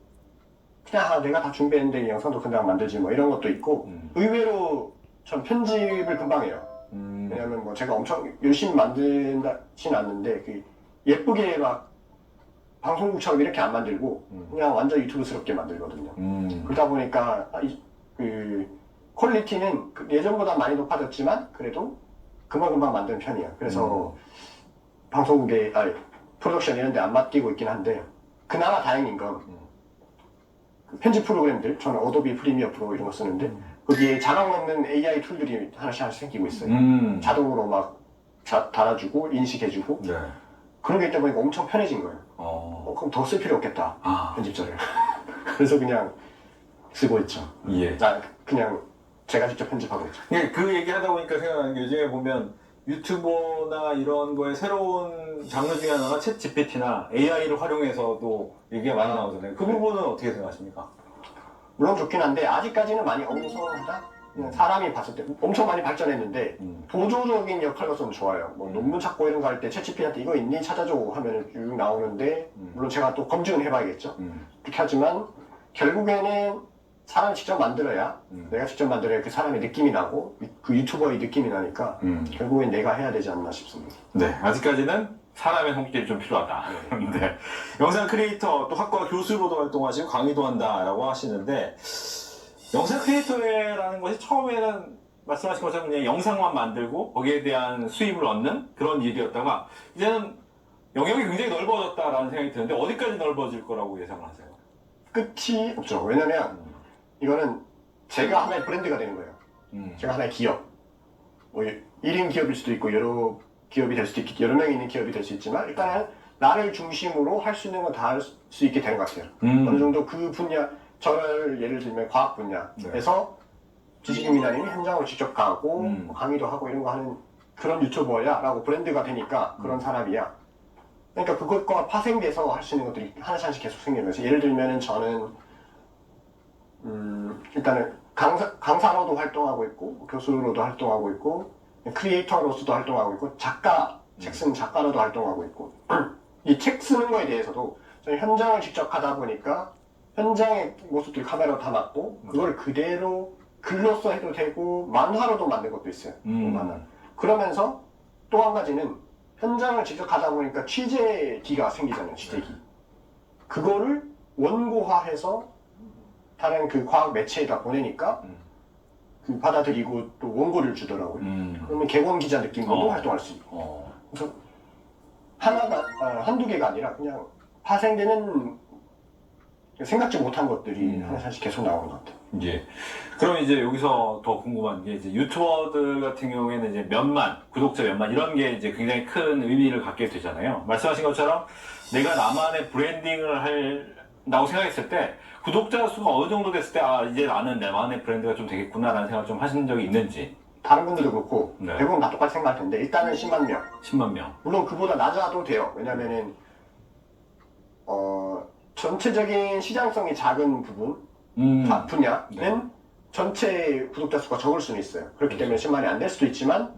그냥 내가 다 준비했는데 영상도 그냥 만들지 뭐 이런 것도 있고 의외로 전 편집을 금방 해요. 왜냐면 뭐 제가 엄청 열심히 만든다진 않는데 예쁘게 막 방송국처럼 이렇게 안 만들고 그냥 완전 유튜브스럽게 만들거든요. 그러다 보니까 퀄리티는 예전보다 많이 높아졌지만 그래도 금방금방 만드는 편이에요. 그래서 방송국에 프로덕션 이런 데 안 맡기고 있긴 한데 그나마 다행인 건 편집 프로그램들, 저는 어도비 프리미어 프로 이런 거 쓰는데 거기에 자막 넣는 AI 툴들이 하나씩 생기고 있어요. 자동으로 막 달아주고 인식해주고 그런 게 있다 보니까 엄청 편해진 거예요. 그럼 더 쓸 필요 없겠다, 편집자를. 그래서 그냥 쓰고 있죠. 그냥 제가 직접 편집하고 있죠. 그 얘기 하다 보니까 생각나는 게 요즘에 보면 유튜버나 이런 거에 새로운 장르 중에 하나가 챗 GPT나 AI를 활용해서도 얘기가 많이 나오잖아요. 그 부분은 어떻게 생각하십니까? 물론 좋긴 한데 아직까지는 많이 엉성하다? 그냥 사람이 봤을 때 엄청 많이 발전했는데 보조적인 역할로서는 좋아요. 뭐 논문 찾고 이런 거 할 때 챗 GPT한테 이거 있니? 찾아줘 하면 쭉 나오는데 물론 제가 또 검증은 해봐야겠죠. 그렇게 하지만 결국에는 사람이 직접 만들어야 내가 직접 만들어야 그 사람의 느낌이 나고 그 유튜버의 느낌이 나니까 결국엔 내가 해야 되지 않나 싶습니다. 네, 아직까지는 사람의 손길이 좀 필요하다. 네. 영상 크리에이터 또 학과 교수로도 활동하시고 강의도 한다라고 하시는데 영상 크리에이터라는 것이 처음에는 말씀하신 것처럼 그냥 영상만 만들고 거기에 대한 수입을 얻는 그런 일이었다가 이제는 영역이 굉장히 넓어졌다라는 생각이 드는데 어디까지 넓어질 거라고 예상을 하세요? 끝이 없죠. 왜냐면 이거는 제가 하나의 브랜드가 되는 거예요. 제가 하나의 기업. 뭐 1인 기업일 수도 있고 여러 기업이 될 수도 있고 여러 명이 있는 기업이 될 수 있지만 일단은 나를 중심으로 할 수 있는 건 다 할 수 있게 되는 것 같아요. 어느 정도 그 분야, 저를 예를 들면 과학 분야에서 지식인미나님이 현장을 직접 가고 뭐 강의도 하고 이런 거 하는 그런 유튜버야 라고 브랜드가 되니까 그런 사람이야. 그러니까 그것과 파생돼서 할 수 있는 것들이 하나씩 계속 생기는 거죠. 예를 들면은 저는 일단은 강사로도 활동하고 있고 교수로도 활동하고 있고 크리에이터로서도 활동하고 있고 책 쓰는 작가로도 활동하고 있고 이 책 쓰는 거에 대해서도 저는 현장을 직접 가다 보니까 현장의 모습들 카메라로 담았고 그걸 그대로 글로써 해도 되고 만화로도 만든 것도 있어요. 만화. 그러면서 또 한 가지는 현장을 직접 가다 보니까 취재기가 생기잖아요. 취재기. 그거를 원고화해서 다른 그 과학 매체에다 보내니까 그 받아들이고 또 원고를 주더라고요. 그러면 개원 기자 느낌으로도 활동할 수 있고. 그래서 한두 개가 아니라 그냥 파생되는 생각지 못한 것들이 하나씩 계속 나오는 것 같아요. 예. 그럼 이제 여기서 더 궁금한 게 이제 유튜버들 같은 경우에는 이제 구독자 몇만 이런 게 이제 굉장히 큰 의미를 갖게 되잖아요. 말씀하신 것처럼 내가 나만의 브랜딩을 한다고 생각했을 때 구독자 수가 어느 정도 됐을 때 이제 나는 나만의 브랜드가 좀 되겠구나라는 생각을 좀 하신 적이 있는지. 다른 분들도 그렇고 대부분 다 똑같이 생각할 텐데 일단은 10만 명. 10만 명. 물론 그보다 낮아도 돼요. 왜냐면은 전체적인 시장성이 작은 분야는 전체 구독자 수가 적을 수는 있어요. 그렇기 때문에 10만이 안 될 수도 있지만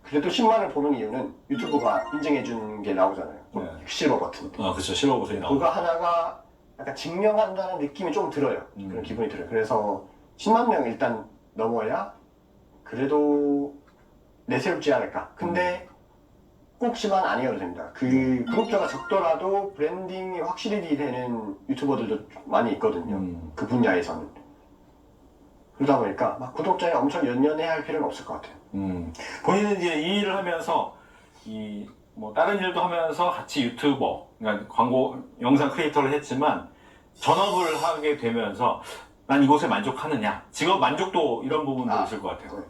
그래도 10만을 보는 이유는 유튜브가 인증해준 게 나오잖아요. 실버 버튼. 그렇죠. 실버 버튼이 나오고. 그거 하나가 약간 증명한다는 느낌이 좀 들어요. 그런 기분이 들어요. 그래서 10만 명 일단 넘어야 그래도 내세우지 않을까. 근데 꼭지만 아니어도 됩니다. 그 구독자가 적더라도 브랜딩이 확실히 되는 유튜버들도 많이 있거든요. 그 분야에서는. 그러다 보니까 막 구독자에 엄청 연연해야 할 필요는 없을 것 같아요. 본인은 이제 이 일을 하면서 이 뭐 다른 일도 하면서 같이 유튜버, 그러니까 광고 영상 크리에이터를 했지만 전업을 하게 되면서 난 이곳에 만족하느냐, 직업 만족도 이런 부분도 있을 것 같아요.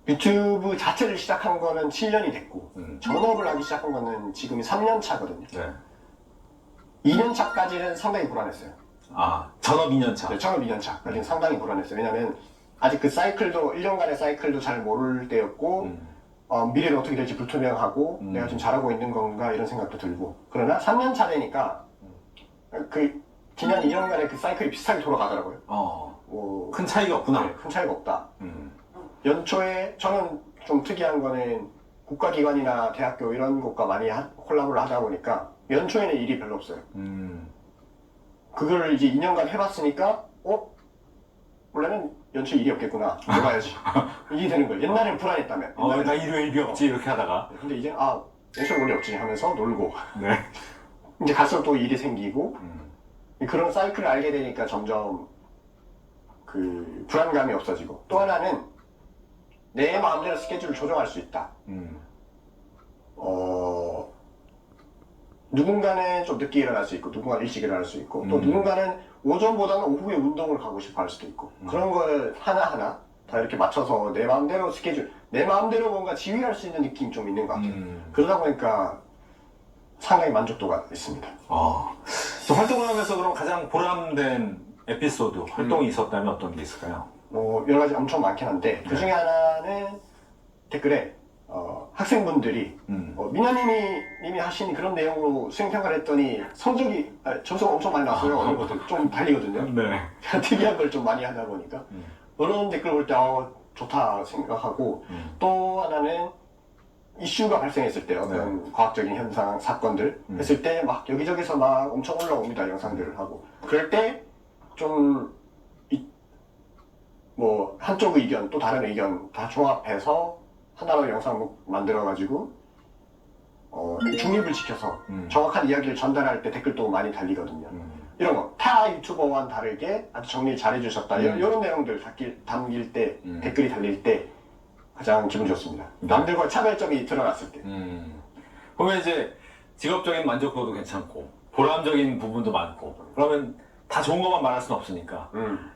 유튜브 자체를 시작한 거는 7년이 됐고 전업을 하기 시작한 거는 지금이 3년 차거든요. 네. 2년 차까지는 상당히 불안했어요. 아, 전업 2년 차. 네, 전업 2년 차까지는 상당히 불안했어요. 왜냐면 아직 그 사이클도 1년간의 사이클도 잘 모를 때였고 미래는 어떻게 될지 불투명하고 내가 지금 잘하고 있는 건가 이런 생각도 들고. 그러나 3년 차 되니까 그 지난 2년간의 그 사이클이 비슷하게 돌아가더라고요. 큰 차이가 없구나. 네, 큰 차이가 없다. 연초에 저는 좀 특이한 거는 국가기관이나 대학교 이런 곳과 많이 콜라보를 하다 보니까 연초에는 일이 별로 없어요. 그걸 이제 2년간 해봤으니까 원래는 연초에 일이 없겠구나. 해봐야지. 이게 되는 거예요. 옛날에는 불안했다면. 나 일요일 일이 없지 이렇게 하다가. 근데 이제 연초에 원래 없지 하면서 놀고. 네. 이제 갈수록 또 일이 생기고 그런 사이클을 알게 되니까 점점 그 불안감이 없어지고 또 하나는 내 마음대로 스케줄을 조정할 수 있다. 누군가는 좀 늦게 일어날 수 있고 누군가는 일찍 일어날 수 있고 또 누군가는 오전보다는 오후에 운동을 가고 싶어 할 수도 있고 그런 걸 하나하나 다 이렇게 맞춰서 내 마음대로 스케줄, 내 마음대로 뭔가 지휘할 수 있는 느낌이 좀 있는 것 같아요. 그러다 보니까 상당히 만족도가 있습니다. 또 활동을 하면서 그럼 가장 보람된 에피소드, 활동이 있었다면 어떤 게 있을까요? 여러 가지 엄청 많긴 한데 그 중에 하나는 댓글에 학생분들이 민현님이 하신 그런 내용으로 수행평가를 했더니 성적이 점수가 엄청 많이 나왔어요. 어느 것도 좀 달리거든요. 네. 특이한 걸 좀 많이 하다 보니까 그런 댓글 볼 때 좋다 생각하고 또 하나는 이슈가 발생했을 때 어떤 과학적인 현상, 사건들 했을 때 막 여기저기서 막 엄청 올라옵니다. 영상들을 하고 그럴 때 좀 뭐 한쪽 의견 또 다른 의견 다 종합해서 하나로 영상 만들어가지고 중립을 지켜서 정확한 이야기를 전달할 때 댓글도 많이 달리거든요. 이런 거 타 유튜버와는 다르게 아주 정리 잘 해주셨다 이런 내용들 담길 때 댓글이 달릴 때 가장 기분 좋습니다. 남들과 차별점이 드러났을 때. 그러면 이제 직업적인 만족도도 괜찮고 보람적인 부분도 많고 그러면 다 좋은 것만 말할 수는 없으니까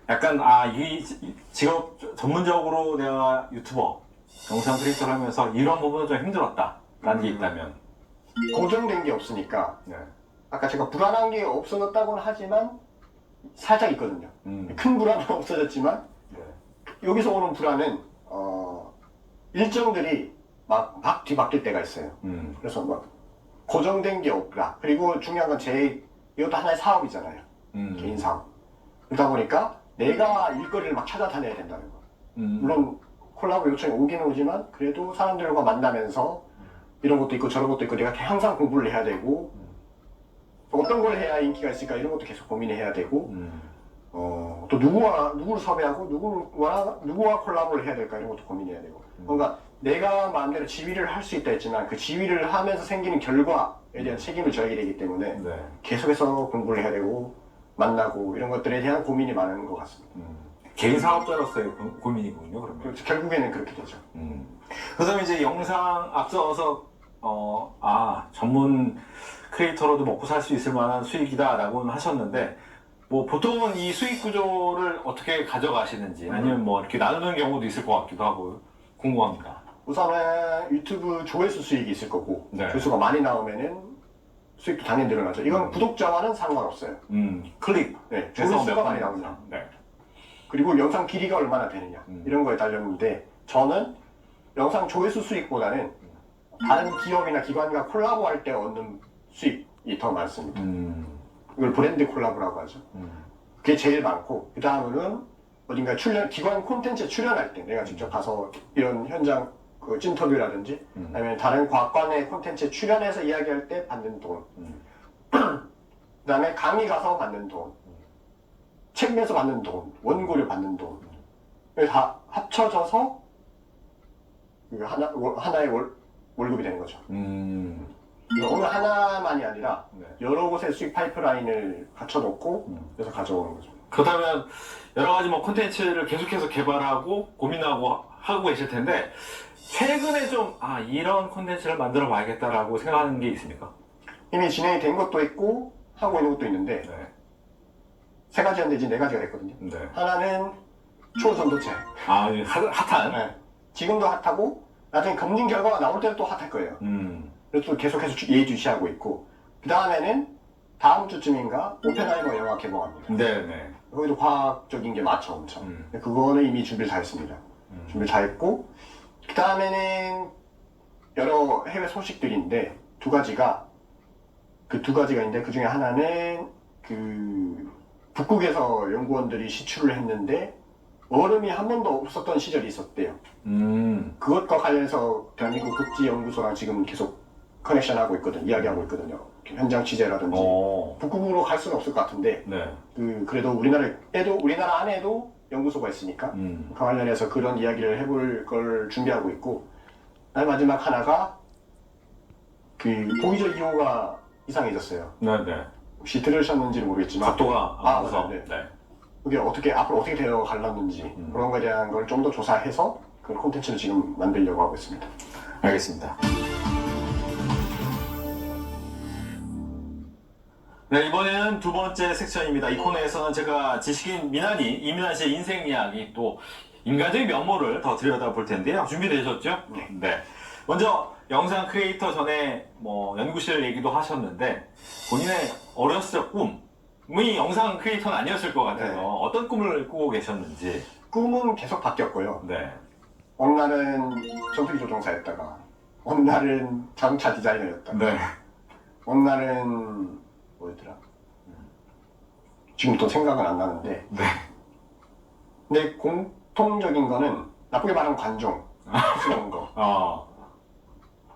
약간 이 직업 전문적으로 내가 유튜버 영상 크리에이터를 하면서 이런 부분은 좀 힘들었다라는 게 있다면 고정된 게 없으니까 아까 제가 불안한 게 없어졌다고는 하지만 살짝 있거든요. 큰 불안은 없어졌지만 여기서 오는 불안은 일정들이 막 뒤바뀔 때가 있어요. 그래서 막 고정된 게 없다. 그리고 중요한 건 이것도 하나의 사업이잖아요. 개인 사업. 그러다 보니까 내가 일거리를 막 찾아다녀야 된다는 거. 물론 콜라보 요청이 오긴 오지만 그래도 사람들과 만나면서 이런 것도 있고 저런 것도 있고 내가 항상 공부를 해야 되고 어떤 걸 해야 인기가 있을까 이런 것도 계속 고민해야 되고 또 누구를 섭외하고 누구와 콜라보를 해야 될까 이런 것도 고민해야 되고 뭔가 내가 마음대로 지휘를 할 수 있다 했지만 그 지휘를 하면서 생기는 결과에 대한 책임을 져야 되기 때문에 계속해서 공부를 해야 되고 만나고 이런 것들에 대한 고민이 많은 것 같습니다. 개인 사업자로서의 고민이군요. 그러면 그렇죠. 결국에는 그렇게 되죠. 그다음에 이제 영상 앞서서 전문 크리에이터로도 먹고 살 수 있을 만한 수익이다라고는 하셨는데 뭐 보통은 이 수익 구조를 어떻게 가져가시는지 아니면 뭐 이렇게 나누는 경우도 있을 것 같기도 하고 궁금합니다. 우선은 유튜브 조회수 수익이 있을 거고 조회수가 많이 나오면은 수익도 당연히 늘어나죠. 이건 구독자와는 상관없어요. 클릭. 조회수가 많이 나옵니다. 그리고 영상 길이가 얼마나 되느냐 이런 거에 달렸는데 저는 영상 조회수 수익보다는 다른 기업이나 기관과 콜라보할 때 얻는 수익이 더 많습니다. 이걸 브랜드 콜라보라고 하죠. 그게 제일 많고 그 다음은 어딘가 기관 콘텐츠에 출연할 때 내가 직접 가서 이런 현장 찐터뷰라든지 아니면 다른 과학관의 콘텐츠에 출연해서 이야기할 때 받는 돈 그 다음에 강의 가서 받는 돈 책 내서 받는 돈 원고료 받는 돈 다 합쳐져서 하나의 월급이 되는 거죠. 어느 하나만이 아니라 네. 여러 곳에 수익 파이프라인을 갖춰놓고 그래서 가져오는 거죠. 그렇다면 여러 가지 뭐 콘텐츠를 계속해서 개발하고 고민하고 하고 계실 텐데 최근에 좀 이런 콘텐츠를 만들어 봐야겠다라고 생각하는 게 있습니까? 이미 진행이 된 것도 있고 하고 있는 것도 있는데 네. 3가지였는데 이제 4가지가 됐거든요. 네. 하나는 초전도체. 핫한. 네. 지금도 핫하고 나중에 검증 결과가 나올 때도 또 핫할 거예요. 그래서 또 계속해서 예의주시하고 있고 그 다음에는 다음 주쯤인가 오펜하이머 영화 개봉합니다. 네네. 거기도 과학적인 게 많죠 엄청. 근데 그거는 이미 준비를 다 했습니다. 준비를 다 했고 그 다음에는 여러 해외 소식들인데 두 가지가 있는데 그 중에 하나는 북극에서 연구원들이 시추를 했는데 얼음이 한 번도 없었던 시절이 있었대요. 그것과 관련해서 대한민국 극지연구소랑 지금 계속 커넥션하고 있거든, 이야기하고 있거든요. 현장 취재라든지. 북극으로 갈 수는 없을 것 같은데, 네. 그래도 우리나라 안에도 연구소가 있으니까, 그 관련해서 그런 이야기를 해볼 걸 준비하고 있고, 마지막 하나가, 보이저 2호가 이상해졌어요. 네네. 혹시 들으셨는지는 모르겠지만. 각도가 무서워. 네. 네. 그게 앞으로 어떻게 되어 갈랐는지, 그런 거에 대한 걸 좀 더 조사해서, 그 콘텐츠를 지금 만들려고 하고 있습니다. 알겠습니다. 네, 이번에는 두 번째 섹션입니다. 이 코너에서는 제가 지식인 이민환 씨의 인생 이야기 또 인간적인 면모를 더 들여다볼 텐데요. 준비되셨죠? 네. 먼저 영상 크리에이터 전에 연구실 얘기도 하셨는데 본인의 어렸을 적 꿈이 영상 크리에이터는 아니었을 것 같아서 네. 어떤 꿈을 꾸고 계셨는지. 꿈은 계속 바뀌었고요. 네. 어느 날은 전투기 조종사였다가, 어느 날은 자동차 디자이너였다가, 네. 어느 날은 뭐였더라? 지금 또 생각은 안 나는데. 네. 근데 공통적인 거는 나쁘게 말하면 관종, 스러운 거.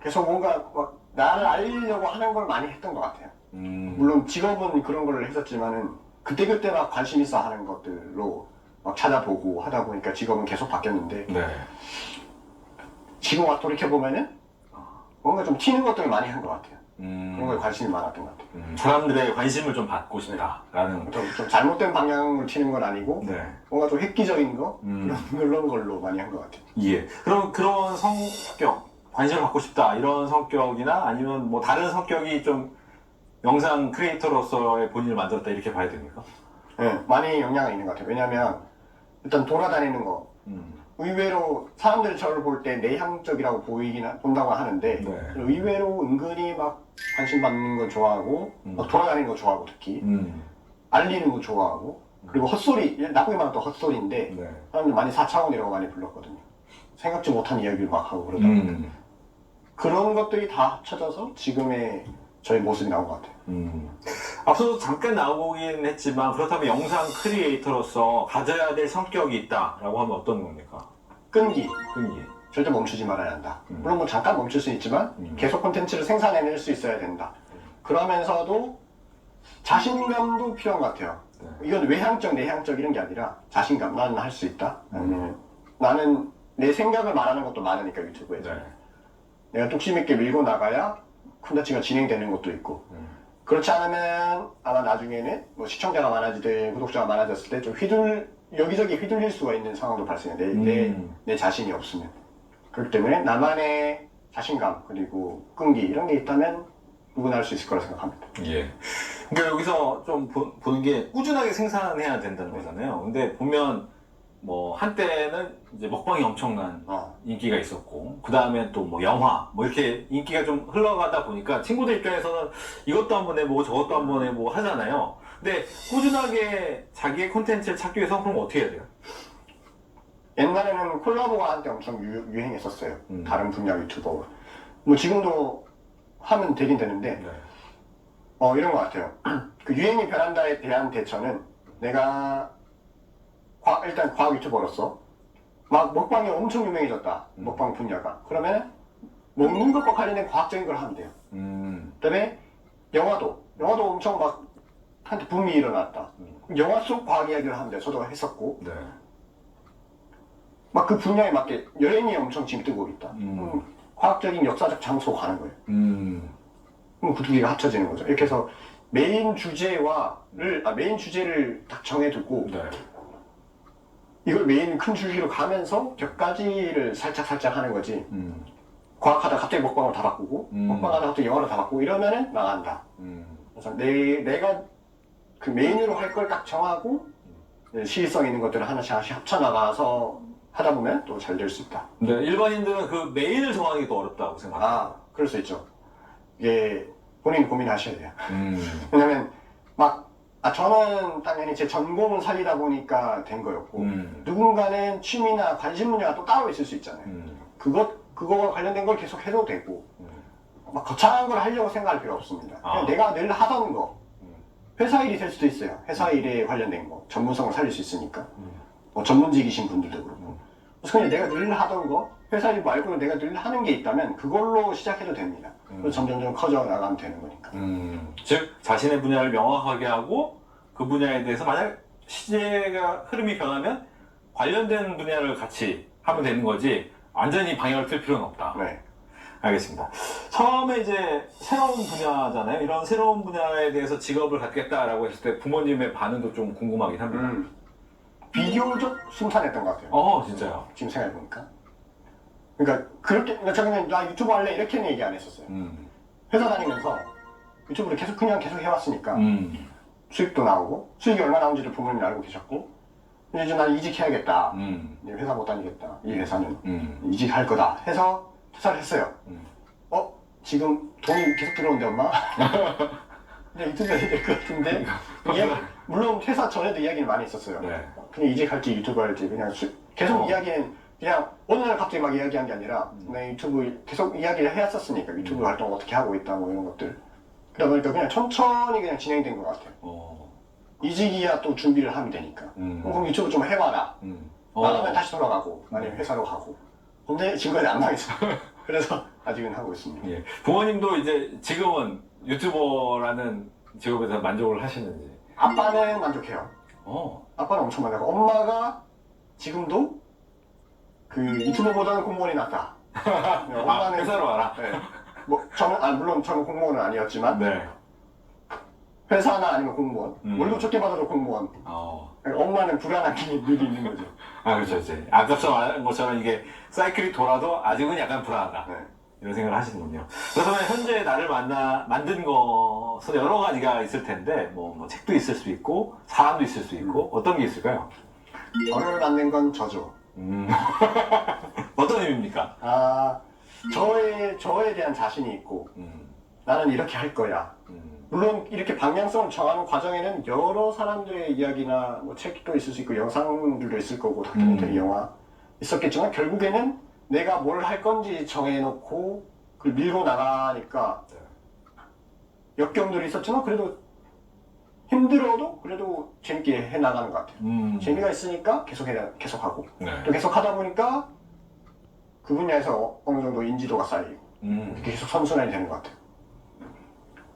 계속 뭔가 막 나를 알리려고 하는 걸 많이 했던 것 같아요. 물론 직업은 그런 걸 했었지만은 그때그때 막 관심 있어 하는 것들로 막 찾아보고 하다 보니까 직업은 계속 바뀌었는데 네. 지금 와서 돌이켜보면은 뭔가 좀 튀는 것들을 많이 한 것 같아요. 그런 거에 관심이 많았던 것 같아요. 사람들의 관심을 좀 받고 싶다라는. 좀 잘못된 방향으로 튀는 건 아니고 네. 뭔가 좀 획기적인 거 그런 걸로 많이 한 것 같아요. 예. 그럼 그런 성격, 관심을 받고 싶다 이런 성격이나 아니면 뭐 다른 성격이 좀 영상 크리에이터로서의 본인을 만들었다 이렇게 봐야 됩니까? 네, 많이 영향이 있는 것 같아요. 왜냐하면 일단 돌아다니는 거 의외로 사람들이 저를 볼 때 내향적이라고 본다고 하는데 네. 의외로 은근히 막 관심 받는 거 좋아하고 막 돌아다니는 거 좋아하고 특히 알리는 거 좋아하고 그리고 헛소리, 나쁘게 말하면 또 헛소리인데 네. 사람들 많이 4차원이라고 많이 불렀거든요. 생각지 못한 이야기를 막 하고 그러다 보니까 그런 것들이 다 합쳐져서 지금의 저희 모습이 나온 것 같아요. 앞서도 잠깐 나오긴 했지만 그렇다면 영상 크리에이터로서 가져야 될 성격이 있다라고 하면 어떤 겁니까? 끈기. 끈기. 절대 멈추지 말아야 한다. 물론 뭐 잠깐 멈출 수 있지만 계속 콘텐츠를 생산해낼 수 있어야 된다. 그러면서도 자신감도 필요한 것 같아요. 이건 외향적, 내향적 이런 게 아니라 자신감. 나는 할 수 있다. 아니면 나는 내 생각을 말하는 것도 많으니까 유튜브에서. 네. 내가 뚝심 있게 밀고 나가야 콘텐츠가 진행되는 것도 있고 그렇지 않으면 아마 나중에는 뭐 시청자가 많아지든 구독자가 많아졌을 때 좀 여기저기 휘둘릴 수가 있는 상황도 발생해. 내 자신이 없으면. 그렇기 때문에 나만의 자신감 그리고 끈기 이런 게 있다면 누구나 할 수 있을 거라 생각합니다. 예. 그러니까 여기서 좀 보는 게 꾸준하게 생산해야 된다는 거잖아요. 근데 보면 뭐 한때는 이제 먹방이 엄청난 인기가 있었고 그 다음에 또 뭐 영화 뭐 이렇게 인기가 좀 흘러가다 보니까 친구들 입장에서는 이것도 한번 해보고 저것도 한번 해보고 하잖아요. 근데 꾸준하게 자기의 콘텐츠를 찾기 위해서 그럼 어떻게 해야 돼요? 옛날에는 콜라보가 한때 엄청 유행했었어요. 다른 분야 유튜버. 뭐 지금도 하면 되긴 되는데 이런 것 같아요. 그 유행이 변한다에 대한 대처는 내가 일단 과학 유튜버로서 막 먹방이 엄청 유명해졌다. 먹방 분야가. 그러면 먹는 것과 관련된 과학적인 걸 하면 돼요. 그다음에 영화도 엄청 막 한때 붐이 일어났다. 영화 속 과학 이야기를 하면 돼요. 저도 했었고. 네. 막 그 분야에 맞게 여행이 엄청 지금 뜨고 있다. 과학적인 역사적 장소로 가는 거예요. 그럼 그 두 개가 합쳐지는 거죠. 이렇게 해서 메인 주제를 딱 정해두고 네. 이걸 메인 큰 줄기로 가면서 격가지를 살짝 하는 거지. 과학하다 갑자기 먹방을 다 바꾸고 먹방하다 갑자기 영화를 다 바꾸고 이러면은 망한다. 그래서 내가 그 메인으로 할 걸 딱 정하고 시의성 있는 것들을 하나씩 합쳐 나가서 하다 보면 또 잘 될 수 있다. 네, 일반인들은 그 메인을 정하는 게 더 어렵다고 생각합니다. 그럴 수 있죠. 이게 본인 고민하셔야 돼요. 왜냐면 저는 당연히 제 전공을 살리다 보니까 된 거였고 누군가는 취미나 관심 분야가 또 따로 있을 수 있잖아요. 그거와 관련된 걸 계속 해도 되고 막 거창한 걸 하려고 생각할 필요 없습니다. 그냥 내가 늘 하던 거 회사 일이 될 수도 있어요. 회사 일에 관련된 거 전문성을 살릴 수 있으니까 뭐 전문직이신 분들도 그렇고 그래서 그냥 내가 늘 하던 거 회사 일 말고는 내가 늘 하는 게 있다면 그걸로 시작해도 됩니다. 그래서 점점 커져 나가면 되는 거니까. 즉 자신의 분야를 명확하게 하고 그 분야에 대해서 만약 시대가 흐름이 변하면 관련된 분야를 같이 하면 되는 거지 완전히 방향을 틀 필요는 없다. 네. 알겠습니다. 처음에 이제 새로운 분야잖아요. 이런 새로운 분야에 대해서 직업을 갖겠다라고 했을 때 부모님의 반응도 좀 궁금하긴 합니다. 비교적 순탄했던 것 같아요. 진짜요? 지금 생각해보니까. 그러니까 저는 나 유튜브 할래 이렇게는 얘기 안 했었어요. 회사 다니면서 유튜브를 계속 해왔으니까 수익도 나오고 수익이 얼마 나오는지를 부모님이 알고 계셨고 이제 난 이직해야겠다. 이제 회사 못 다니겠다. 이 회사는 이직할 거다 해서 퇴사를 했어요. 지금 돈이 계속 들어오는데 엄마? 그냥 유튜브 해야 될 것 같은데 물론 퇴사 전에도 이야기를 많이 했었어요. 네. 그냥 이직할지 유튜브 할지 그냥 계속 이야기는 그냥 어느 날 갑자기 막 이야기한 게 아니라 내 유튜브 계속 이야기를 해왔었으니까 유튜브 활동 어떻게 하고 있다 뭐 이런 것들 그러다 보니까 그냥 천천히 그냥 진행된 것 같아요. 이직이야 또 준비를 하면 되니까 그럼 유튜브 좀 해봐라. 나가면 다시 돌아가고 아니면 회사로 가고 근데 지금까지 안 망했어. 그래서 아직은 하고 있습니다. 예. 부모님도 이제 지금은 유튜버라는 직업에 대해서 만족을 하시는지? 아빠는 만족해요. 아빠는 엄청 만족하고 엄마가 지금도 그 유튜버보다는 공무원이 낫다. 엄마는 회사로 와라. 네. 뭐 저는 물론 저는 공무원은 아니었지만 네. 회사나 아니면 공무원 월급 적게 받아도 공무원. 엄마는 불안한 게 늘 있는 거죠. 그렇죠. 이제 아까서 말한 것처럼 이게 사이클이 돌아도 아직은 약간 불안하다. 네. 이런 생각을 하시는군요. 그렇다면 현재 나를 만든 것은 여러 가지가 있을 텐데 뭐 책도 있을 수 있고 사람도 있을 수 있고 어떤 게 있을까요? 저를 만든 건 저죠. 어떤 의미입니까? 저에 대한 자신이 있고 나는 이렇게 할 거야. 물론 이렇게 방향성을 정하는 과정에는 여러 사람들의 이야기나 뭐 책도 있을 수 있고 영상들도 있을 거고 다큐멘터리 영화 있었겠지만 결국에는 내가 뭘 할 건지 정해놓고 그걸 밀고 나가니까 역경들이 있었지만 그래도 힘들어도 그래도 재밌게 해나가는 것 같아요. 재미가 있으니까 계속하고 또 계속하다 보니까 그 분야에서 어느 정도 인지도가 쌓이고 계속 선순환이 되는 것 같아요.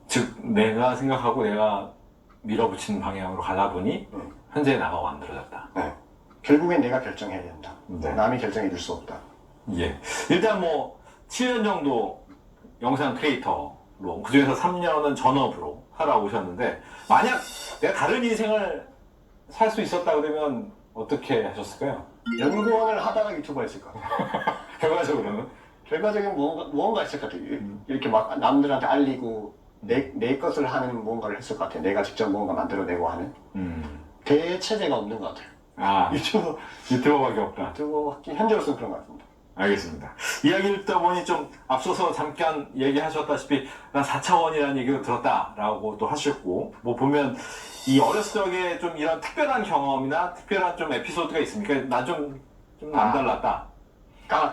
즉 내가 생각하고 내가 밀어붙이는 방향으로 가다 보니 현재 나가 만들어졌다. 네. 결국엔 내가 결정해야 된다. 네. 남이 결정해 줄 수 없다. 예. 일단 뭐 7년 정도 영상 크리에이터로 그중에서 3년은 전업으로 살아오셨는데 만약 내가 다른 인생을 살 수 있었다 그러면 어떻게 하셨을까요? 연구원을 하다가 유튜버가 있을 것 같아요. 결과적으로는? 결과적인 무언가 있을 것 같아요. 이렇게 막 남들한테 알리고 내 것을 하는 무언가를 했을 것 같아요. 내가 직접 무언가 만들어내고 하는 대체제가 없는 것 같아요. 유튜버밖에 없다. 유튜버밖에 현재로서는 그런 것 같습니다. 알겠습니다. 이야기를 듣다 보니 좀 앞서서 잠깐 얘기하셨다시피 난 4차원이라는 얘기를 들었다라고 또 하셨고 뭐 보면 이 어렸을 적에 좀 이런 특별한 경험이나 특별한 좀 에피소드가 있습니까? 난 좀 남달랐다.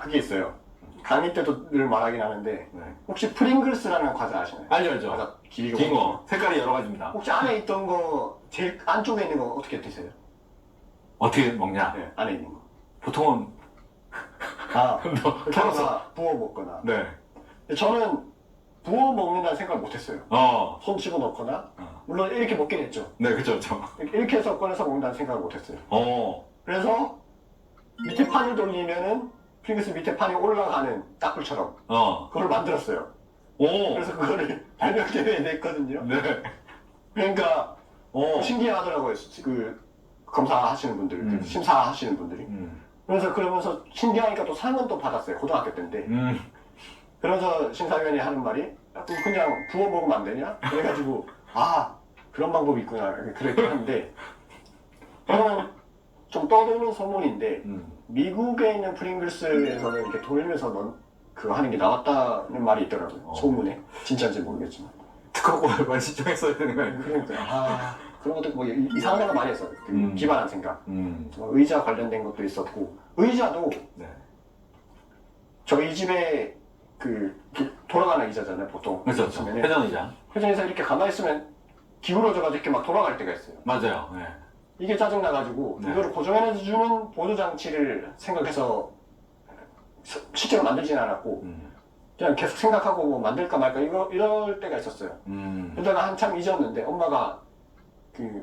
그게 있어요. 강의 때도 늘 말하긴 하는데 혹시 프링글스라는 과자 아시나요? 알죠. 과자 긴 거. 색깔이 여러 가지입니다. 혹시 안에 있던 거 제일 안쪽에 있는 거 어떻게 드세요? 어떻게 먹냐? 네, 안에 있는 거. 보통은 털어서 부어 먹거나. 네. 저는 부어 먹는다는 생각을 못했어요. 손 집어넣거나 물론 이렇게 먹긴 했죠. 네, 그렇죠. 이렇게 해서 꺼내서 먹는다는 생각을 못했어요. 그래서 밑에 판을 돌리면은 프링글스 밑에 판이 올라가는 딱불처럼 그걸 만들었어요. 그래서 그거를 발명 대회에 냈거든요. 네. 그러니까 신기하더라고요. 그 검사하시는 분들, 그 심사하시는 분들이. 그래서 그러면서 신기하니까 또 상은 또 받았어요. 고등학교 때인데. 그래서 심사위원이 하는 말이 야, 그냥 부어 먹으면 안 되냐? 그래가지고 아 그런 방법이 있구나 그랬긴 한데 그건 좀 떠도는 소문인데 미국에 있는 프링글스에서는 이렇게 돌면서 그거 하는 게 나왔다는 말이 있더라고요. 소문에 진짜인지 모르겠지만 특허권을 많이 신청했어야 되는 거 아니에요? 그러니까 그런 것도 뭐 이상한 생각 많이 했어요. 기발한 생각. 뭐 의자 관련된 것도 있었고 의자도 저희 집에 그 돌아가는 의자잖아요. 보통 그렇죠. 회전의자. 회전에서 이렇게 가만히 있으면 기울어져가지고 이렇게 막 돌아갈 때가 있어요. 맞아요. 네. 이게 짜증나가지고 이거를 고정해주는 보조장치를 생각해서 실제로 만들지는 않았고 그냥 계속 생각하고 뭐 만들까 말까 이럴 때가 있었어요. 그러다가 한참 잊었는데 엄마가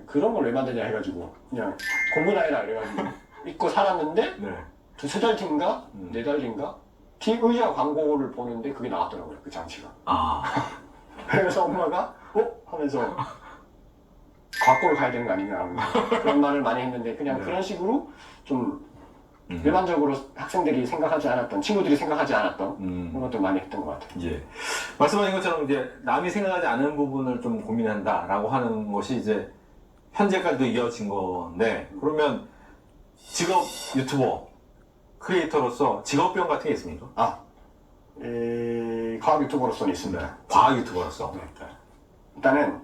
그런 걸 왜 만드냐 해가지고 그냥 공부나 해라 이래가지고 잊고 살았는데 두세 달 뒤인가 네 달 뒤인가 의자 광고를 보는데 그게 나왔더라고요. 그 장치가. 그래서 엄마가 하면서 과학고를 가야 되는 거 아니냐 그런 말을 많이 했는데 그냥 그런 식으로 좀 일반적으로 학생들이 생각하지 않았던 친구들이 생각하지 않았던 그런 것들 많이 했던 것 같아요. 예. 말씀하신 것처럼 이제 남이 생각하지 않은 부분을 좀 고민한다라고 하는 것이 이제 현재까지도 이어진 건데 그러면 직업 유튜버 크리에이터로서 직업병 같은 게 있습니까? 과학 유튜버로서는 있습니다. 과학 유튜버로서. 일단은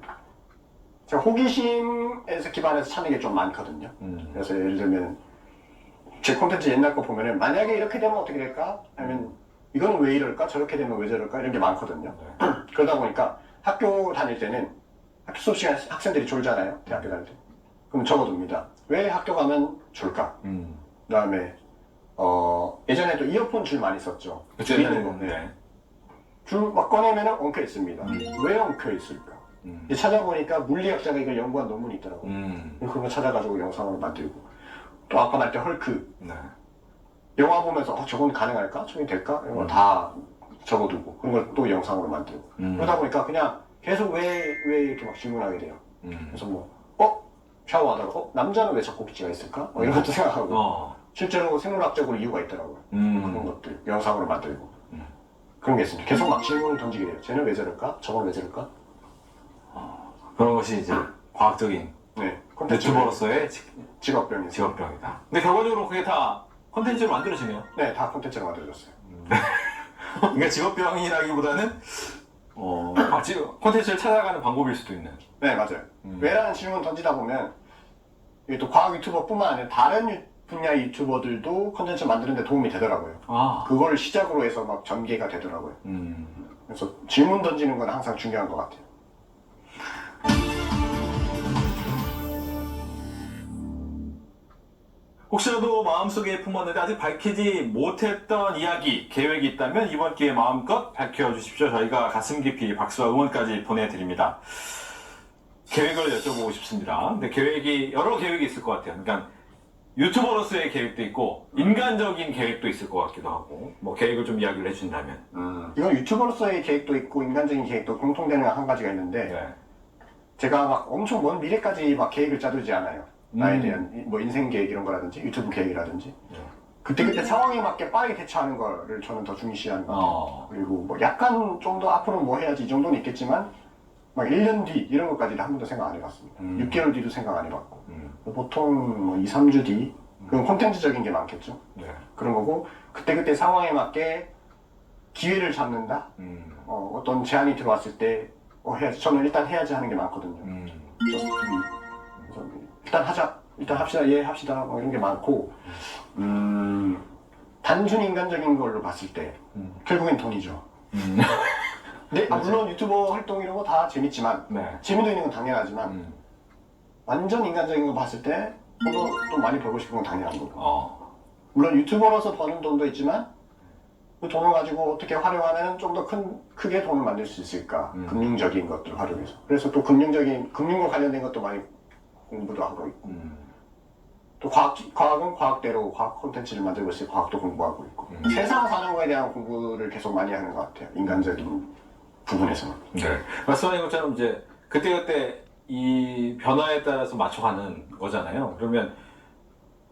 제가 호기심에서 기반해서 찾는 게 좀 많거든요. 그래서 예를 들면 제 콘텐츠 옛날 거 보면은 만약에 이렇게 되면 어떻게 될까? 아니면 이거는 왜 이럴까? 저렇게 되면 왜 저럴까? 이런 게 많거든요. 그러다 보니까 학교 다닐 때는 학교 수업 시간에 학생들이 졸잖아요. 대학교 다닐 때. 그럼 적어둡니다. 왜 학교 가면 졸까? 그 다음에 예전에도 이어폰 줄 많이 썼죠. 줄 막 꺼내면 엉켜 있습니다. 왜 엉켜 있을까? 찾아보니까 물리학자가 이걸 연구한 논문이 있더라고요. 그런 거 찾아가지고 영상으로 만들고 또 아까 말했던 헐크 영화 보면서 저건 가능할까? 저건 될까? 이런 거 다 적어두고 그런 걸 또 영상으로 만들고 그러다 보니까 그냥 계속 왜 이렇게 막 질문하게 돼요. 그래서 샤워하다가 남자는 왜 젖꼭지가 있을까? 이런 것도 생각하고 실제로 생물학적으로 이유가 있더라고요. 그런 것들 영상으로 만들고 그런 게 있습니다. 계속 막 질문을 던지게 돼요. 쟤는 왜 저럴까? 저건 왜 저럴까? 그런 것이 이제 과학적인 유튜버로서의 직업병이다. 근데 결과적으로 그게 다 콘텐츠로 만들어지네요. 네, 다 콘텐츠로 만들어졌어요. 그러니까 직업병이라기보다는 콘텐츠를 찾아가는 방법일 수도 있는. 네, 맞아요. 왜라는 질문 던지다 보면 이게 또 과학 유튜버뿐만 아니라 다른 분야의 유튜버들도 콘텐츠 만드는 데 도움이 되더라고요. 그걸 시작으로 해서 막 전개가 되더라고요. 그래서 질문 던지는 건 항상 중요한 것 같아요. 혹시라도 마음속에 품었는데 아직 밝히지 못했던 이야기, 계획이 있다면 이번 기회에 마음껏 밝혀주십시오. 저희가 가슴 깊이 박수와 응원까지 보내드립니다. 계획을 여쭤보고 싶습니다. 근데 여러 계획이 있을 것 같아요. 그러니까 유튜버로서의 계획도 있고 인간적인 계획도 있을 것 같기도 하고 뭐 계획을 좀 이야기를 해준다면 이건 유튜버로서의 계획도 있고 인간적인 계획도 공통되는 한 가지가 있는데 제가 막 엄청 먼 미래까지 막 계획을 짜두지 않아요. 나에 대한 뭐 인생 계획 이런 거라든지 유튜브 계획이라든지 그때 상황에 맞게 빠르게 대처하는 거를 저는 더 중시하는 것 같아요. 그리고 뭐 약간 좀 더 앞으로 뭐 해야지 이 정도는 있겠지만 막 1년 뒤 이런 것까지는 한 번도 생각 안 해봤습니다. 6개월 뒤도 생각 안 해봤고 보통 뭐 2, 3주 뒤 그건 콘텐츠적인 게 많겠죠. 그런 거고 그때 상황에 맞게 기회를 잡는다. 어떤 제안이 들어왔을 때 해야지. 저는 일단 해야지 하는 게 많거든요. 일단 하자. 일단 합시다. 예, 합시다. 뭐 이런 게 많고 단순 인간적인 걸로 봤을 때 결국엔 돈이죠. 네, 물론 유튜버 활동 이런 거 다 재밌지만 재미도 있는 건 당연하지만 완전 인간적인 거 봤을 때 돈도 또 많이 벌고 싶은 건 당연한 거고 물론 유튜버로서 버는 돈도 있지만 그 돈을 가지고 어떻게 활용하면 좀 더 크게 돈을 만들 수 있을까 금융적인 것들을 활용해서 그래서 또 금융과 관련된 것도 많이 공부도 하고 있고 또 또 과학은 과학대로 과학 콘텐츠를 만들고 있어요. 과학도 공부하고 있고 세상 사는 거에 대한 공부를 계속 많이 하는 것 같아요. 인간적인 부분에서는. 네. 말씀하신 것처럼 이제 그때그때 이 변화에 따라서 맞춰가는 거잖아요. 그러면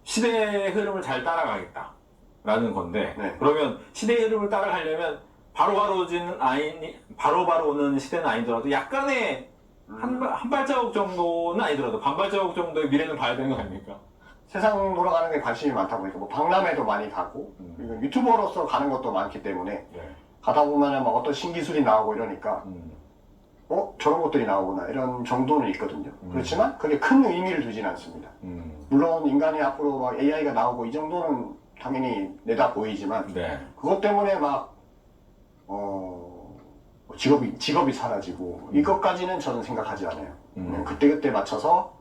시대의 흐름을 잘 따라가겠다라는 건데 네. 그러면 시대의 흐름을 따라가려면 바로바로 오는 시대는 아니더라도 약간의 한 발자국 정도는 아니더라도 반 발자국 정도의 미래는 봐야 되는 거 아닙니까? 세상 돌아가는 게 관심이 많다 보니까 뭐 박람회도 많이 가고 그리고 유튜버로서 가는 것도 많기 때문에 네. 가다 보면은 막 어떤 신기술이 나오고 이러니까 저런 것들이 나오구나 이런 정도는 있거든요. 그렇지만 그게 큰 의미를 두진 않습니다. 물론 인간이 앞으로 막 AI가 나오고 이 정도는 당연히 내다 보이지만 네. 그것 때문에 막 직업이 사라지고 이것까지는 저는 생각하지 않아요. 그냥 그때그때 맞춰서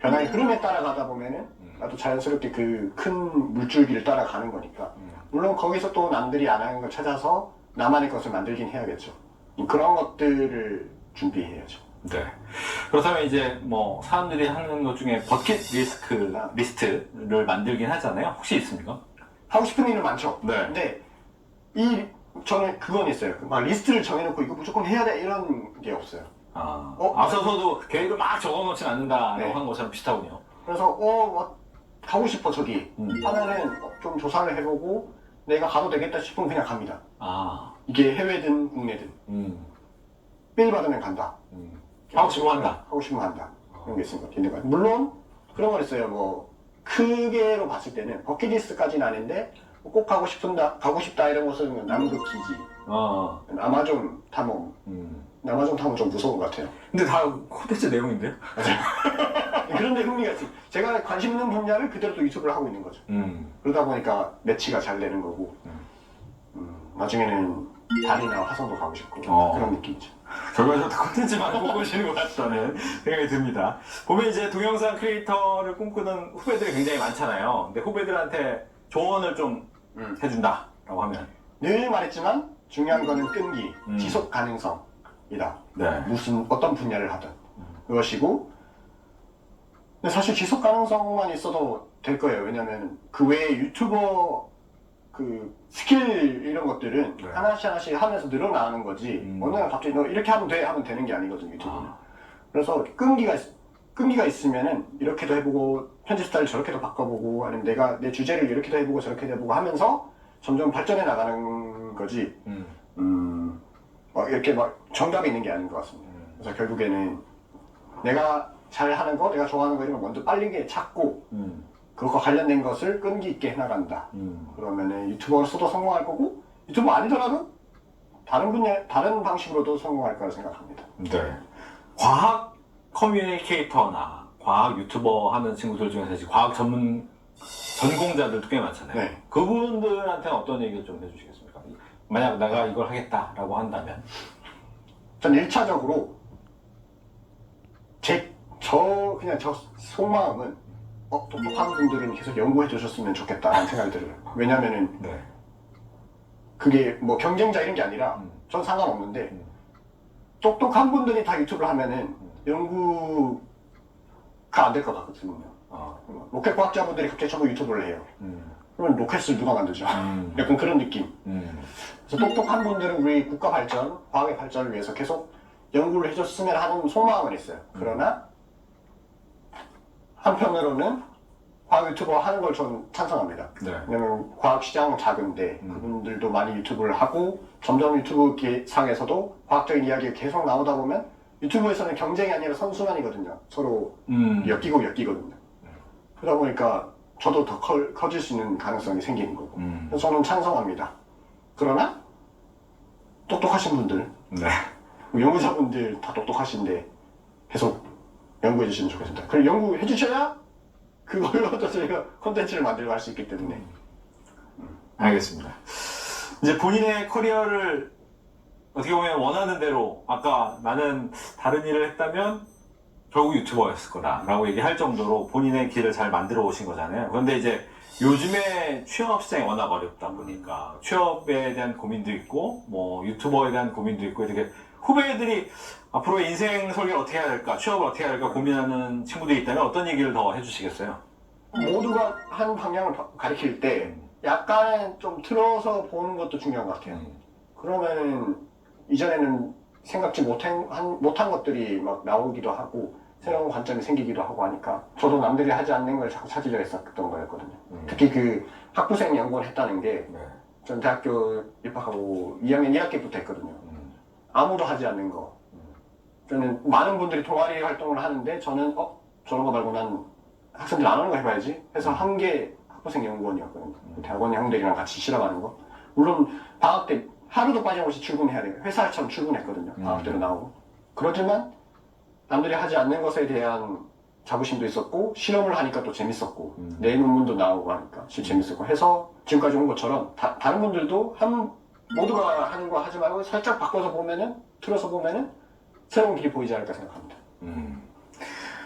변화의 흐름에 따라가다 보면은 나도 자연스럽게 그 큰 물줄기를 따라가는 거니까 물론 거기서 또 남들이 안 하는 걸 찾아서 나만의 것을 만들긴 해야겠죠. 그런 것들을 준비해야죠. 네. 그렇다면 이제 뭐 사람들이 하는 것 중에 버킷 리스트를 만들긴 하잖아요. 혹시 있습니까? 하고 싶은 일은 많죠. 네. 근데 저는 그건 있어요. 막 리스트를 정해놓고 이거 무조건 해야 돼 이런 게 없어요. 앞서서도 계획을 막 적어놓진 않는다라고 네. 한 것처럼 비슷하군요. 그래서 가고 싶어 저기 하면은 좀 조사를 해보고 내가 가도 되겠다 싶으면 그냥 갑니다. 이게 해외든 국내든 메일 받으면 간다. 하고 싶으면 한다. 하고 싶으면 한다. 그런 게 있습니다. 물론 그런 건 있어요. 뭐 크게로 봤을 때는 버킷리스트까지는 아닌데 꼭 가고 싶다 이런 것은 남극 기지, 아마존 탐험. 아마존 탐험 좀 무서운 것 같아요. 근데 다 콘텐츠 내용인데요? 그런데 흥미가 있어요. 제가 관심 있는 분야를 그대로 또 유튜브를 하고 있는 거죠. 그러다 보니까 매치가 잘 되는 거고 나중에는 달이나 화성도 가고 싶고 그런 느낌이죠. 결과적으로 콘텐츠만 꿈꾸시는 것 같다는 생각이 듭니다. 보면 이제 동영상 크리에이터를 꿈꾸는 후배들이 굉장히 많잖아요. 근데 후배들한테 조언을 좀 해준다라고 하면 늘 말했지만 중요한 거는 끈기, 지속 가능성이다. 네. 어떤 분야를 하든 그것이고 근데 사실 지속 가능성만 있어도 될 거예요. 왜냐면 그 외에 유튜버 그 스킬 이런 것들은 네. 하나씩 하면서 늘어나는 거지 어느 날 갑자기 너 이렇게 하면 돼 하면 되는 게 아니거든요. 유튜브는. 그래서 끈기가 있으면은 이렇게도 해보고 편집 스타일 저렇게도 바꿔보고 아니면 내가 내 주제를 이렇게도 해보고 저렇게도 해보고 하면서 점점 발전해 나가는 거지 이렇게 막 정답이 있는 게 아닌 것 같습니다. 그래서 결국에는 내가 잘하는 거, 내가 좋아하는 거 이런 거 먼저 빠르게 찾고 그것과 관련된 것을 끈기 있게 해나간다. 그러면은 유튜버로서도 성공할 거고 유튜버 아니더라도 다른 방식으로도 성공할 거라 생각합니다. 네. 과학 커뮤니케이터나 과학 유튜버 하는 친구들 중에서 이제 과학 전공자들도 꽤 많잖아요. 네. 그분들한테는 어떤 얘기를 좀 해주시겠습니까? 만약 내가 이걸 하겠다라고 한다면? 전 1차적으로 저 속마음은 똑똑한 분들은 계속 연구해 주셨으면 좋겠다라는 생각이 들어요. 왜냐면은 네. 그게 뭐 경쟁자 이런 게 아니라 전 상관없는데 똑똑한 분들이 다 유튜브를 하면은 연구가 안 될 것 같거든요. 로켓 과학자분들이 갑자기 전부 유튜브를 해요. 그러면 로켓을 누가 만들죠? 약간 그런 느낌. 그래서 똑똑한 분들은 우리 국가 발전, 과학의 발전을 위해서 계속 연구를 해줬으면 하는 속마음은 있어요. 그러나 한편으로는 과학 유튜버 하는 걸 저는 찬성합니다. 네. 왜냐면 과학 시장은 작은데 그분들도 많이 유튜브를 하고 점점 유튜브 상에서도 과학적인 이야기가 계속 나오다 보면 유튜브에서는 경쟁이 아니라 선순환이거든요. 서로 엮이거든요. 그러다 보니까 저도 더 커질 수 있는 가능성이 생기는 거고. 그래서 저는 찬성합니다. 그러나 똑똑하신 분들, 네. 연구자분들 다 똑똑하신데 계속 연구해 주시면 좋겠습니다. 그리고 연구해 주셔야 그걸로 또 저희가 콘텐츠를 만들고 할 수 있기 때문에. 알겠습니다. 이제 본인의 커리어를 어떻게 보면 원하는 대로 아까 나는 다른 일을 했다면 결국 유튜버였을 거다라고 얘기할 정도로 본인의 길을 잘 만들어 오신 거잖아요. 그런데 이제 요즘에 취업 시장이 워낙 어렵다 보니까 취업에 대한 고민도 있고 뭐 유튜버에 대한 고민도 있고 이렇게 후배들이 앞으로 인생 설계를 어떻게 해야 될까 취업을 어떻게 해야 될까 고민하는 친구들이 있다면 어떤 얘기를 더 해주시겠어요? 모두가 한 방향을 가리킬 때 약간 좀 틀어서 보는 것도 중요한 것 같아요. 그러면은 이전에는 생각지 못한 것들이 막 나오기도 하고 새로운 관점이 생기기도 하고 하니까 저도 남들이 하지 않는 걸 자꾸 찾으려 했었던 거였거든요. 특히 그 학부생 연구를 했다는 게 전 대학교 입학하고 2학년 2학기부터 했거든요. 아무도 하지 않는 거. 저는 많은 분들이 동아리 활동을 하는데 저는 저런 거 말고 난 학생들 안 하는 거 해봐야지 해서 한 게 학부생 연구원이었거든요. 대학원 형들이랑 같이 실험하는 거. 물론 방학 때 하루도 빠짐없이 출근해야 돼요. 회사처럼 출근했거든요. 방학 때로 나오고. 그렇지만 남들이 하지 않는 것에 대한 자부심도 있었고 실험을 하니까 또 재밌었고 내 논문도 나오고 하니까 재밌었고 해서 지금까지 온 것처럼 다른 분들도 모두가 하는 거 하지 말고 살짝 바꿔서 보면은 틀어서 보면은 새로운 길이 보이지 않을까 생각합니다.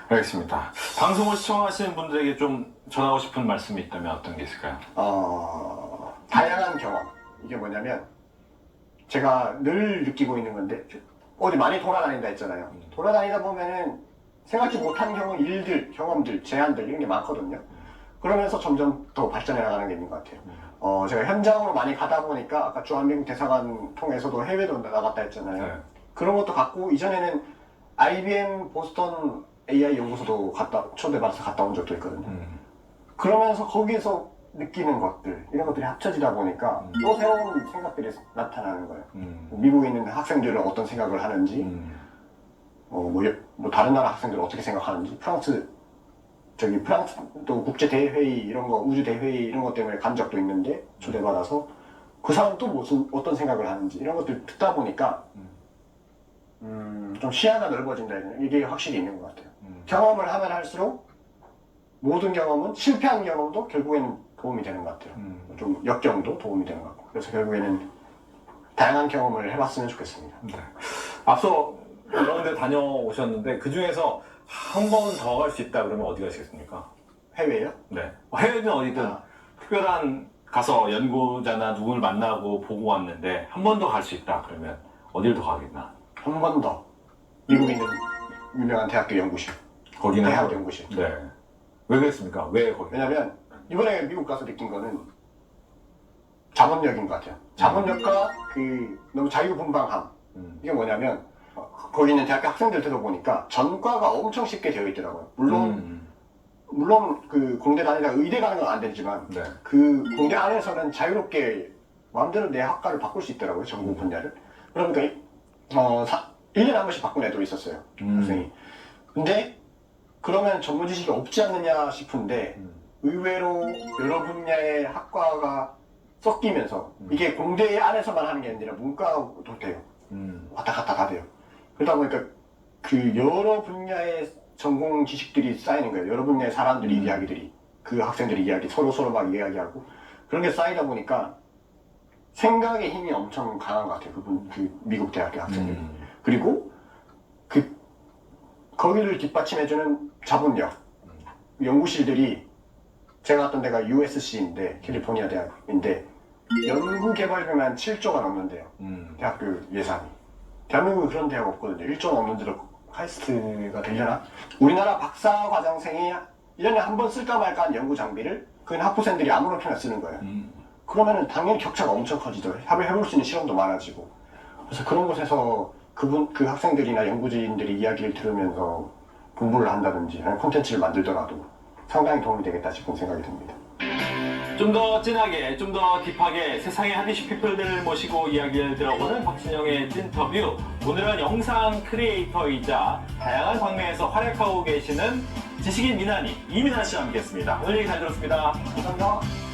알겠습니다. 방송을 시청하시는 분들에게 좀 전하고 싶은 말씀이 있다면 어떤 게 있을까요? 다양한 경험. 이게 뭐냐면 제가 늘 느끼고 있는 건데 어디 많이 돌아다닌다 했잖아요. 돌아다니다 보면은 생각지 못한 일들, 경험들, 제안들 이런 게 많거든요. 그러면서 점점 더 발전해 나가는 게 있는 것 같아요. 제가 현장으로 많이 가다 보니까 아까 주한미국 대사관 통해서도 해외도 나갔다 했잖아요. 네. 그런 것도 갖고 이전에는 IBM 보스턴 AI 연구소도 초대받아서 갔다 온 적도 있거든요. 그러면서 거기에서 느끼는 것들 이런 것들이 합쳐지다 보니까 또 새로운 생각들이 나타나는 거예요. 미국에 있는 학생들은 어떤 생각을 하는지 뭐 다른 나라 학생들은 어떻게 생각하는지 프랑스도 국제 대회의 이런 거 우주 대회의 이런 것 때문에 간 적도 있는데 초대받아서 그 사람 또 어떤 생각을 하는지 이런 것들 듣다 보니까 좀 시야가 넓어진다 이게 확실히 있는 것 같아요. 경험을 하면 할수록 모든 경험은 실패한 경험도 결국에는 도움이 되는 것 같아요. 좀 역경도 도움이 되는 것 같고 그래서 결국에는 다양한 경험을 해봤으면 좋겠습니다. 네. 앞서 여러 군데 다녀오셨는데 그 중에서 한 번 더 갈 수 있다 그러면 어디 가시겠습니까? 해외요? 네. 해외는 어디든 특별한 가서 연구자나 누구를 만나고 보고 왔는데 한 번 더 갈 수 있다 그러면 어디를 더 가겠나? 한 번 더 미국에 있는 유명한 대학교 연구실 거기는 대학 연구실. 네. 왜 그랬습니까? 왜 거기? 왜냐면 이번에 미국 가서 느낀 거는 자본력인 것 같아요. 자본력과 너무 자유분방함. 이게 뭐냐면 거기 있는 대학교 학생들 들어보니까 전과가 엄청 쉽게 되어 있더라고요. 물론 그 공대 다니다가 의대 가는 건 안 되지만 네. 그 공대 안에서는 자유롭게 마음대로 내 학과를 바꿀 수 있더라고요. 전공 분야를. 그러니까 1년에 한 번씩 바꾼 애도 있었어요. 학생이. 근데 그러면 전문 지식이 없지 않느냐 싶은데 의외로 여러 분야의 학과가 섞이면서 이게 공대 안에서만 하는 게 아니라 문과도 돼요. 왔다 갔다 다 돼요. 그러다 보니까 그 여러 분야의 전공 지식들이 쌓이는 거예요. 여러 분야의 사람들이 이야기들이 그 학생들이 이야기 서로 막 이야기하고 그런 게 쌓이다 보니까 생각의 힘이 엄청 강한 것 같아요. 그 미국 대학교 학생들. 그리고 거기를 뒷받침해주는 자본력. 연구실들이 제가 갔던 데가 USC인데 캘리포니아 대학인데 연구 개발비만 7조가 넘는데요. 대학교 예산이. 대한민국에 그런 대학 없거든요. 1조 넘는데도 카이스트가 되려나? 우리나라 박사과정생이 1년에 한 번 쓸까 말까 한 연구 장비를 그냥 학부생들이 아무렇게나 쓰는 거예요. 그러면은 당연히 격차가 엄청 커지죠. 해볼 수 있는 실험도 많아지고. 그래서 그런 곳에서 그 학생들이나 연구진들이 이야기를 들으면서 공부를 한다든지 아니면 콘텐츠를 만들더라도 상당히 도움이 되겠다 싶은 생각이 듭니다. 좀 더 진하게, 좀 더 딥하게 세상의 핫이슈 피플들을 모시고 이야기를 들어보는 박진영의 찐터뷰. 오늘은 영상 크리에이터이자 다양한 방면에서 활약하고 계시는 지식인 이민아 씨와 함께했습니다. 오늘 얘기 잘 들었습니다. 감사합니다.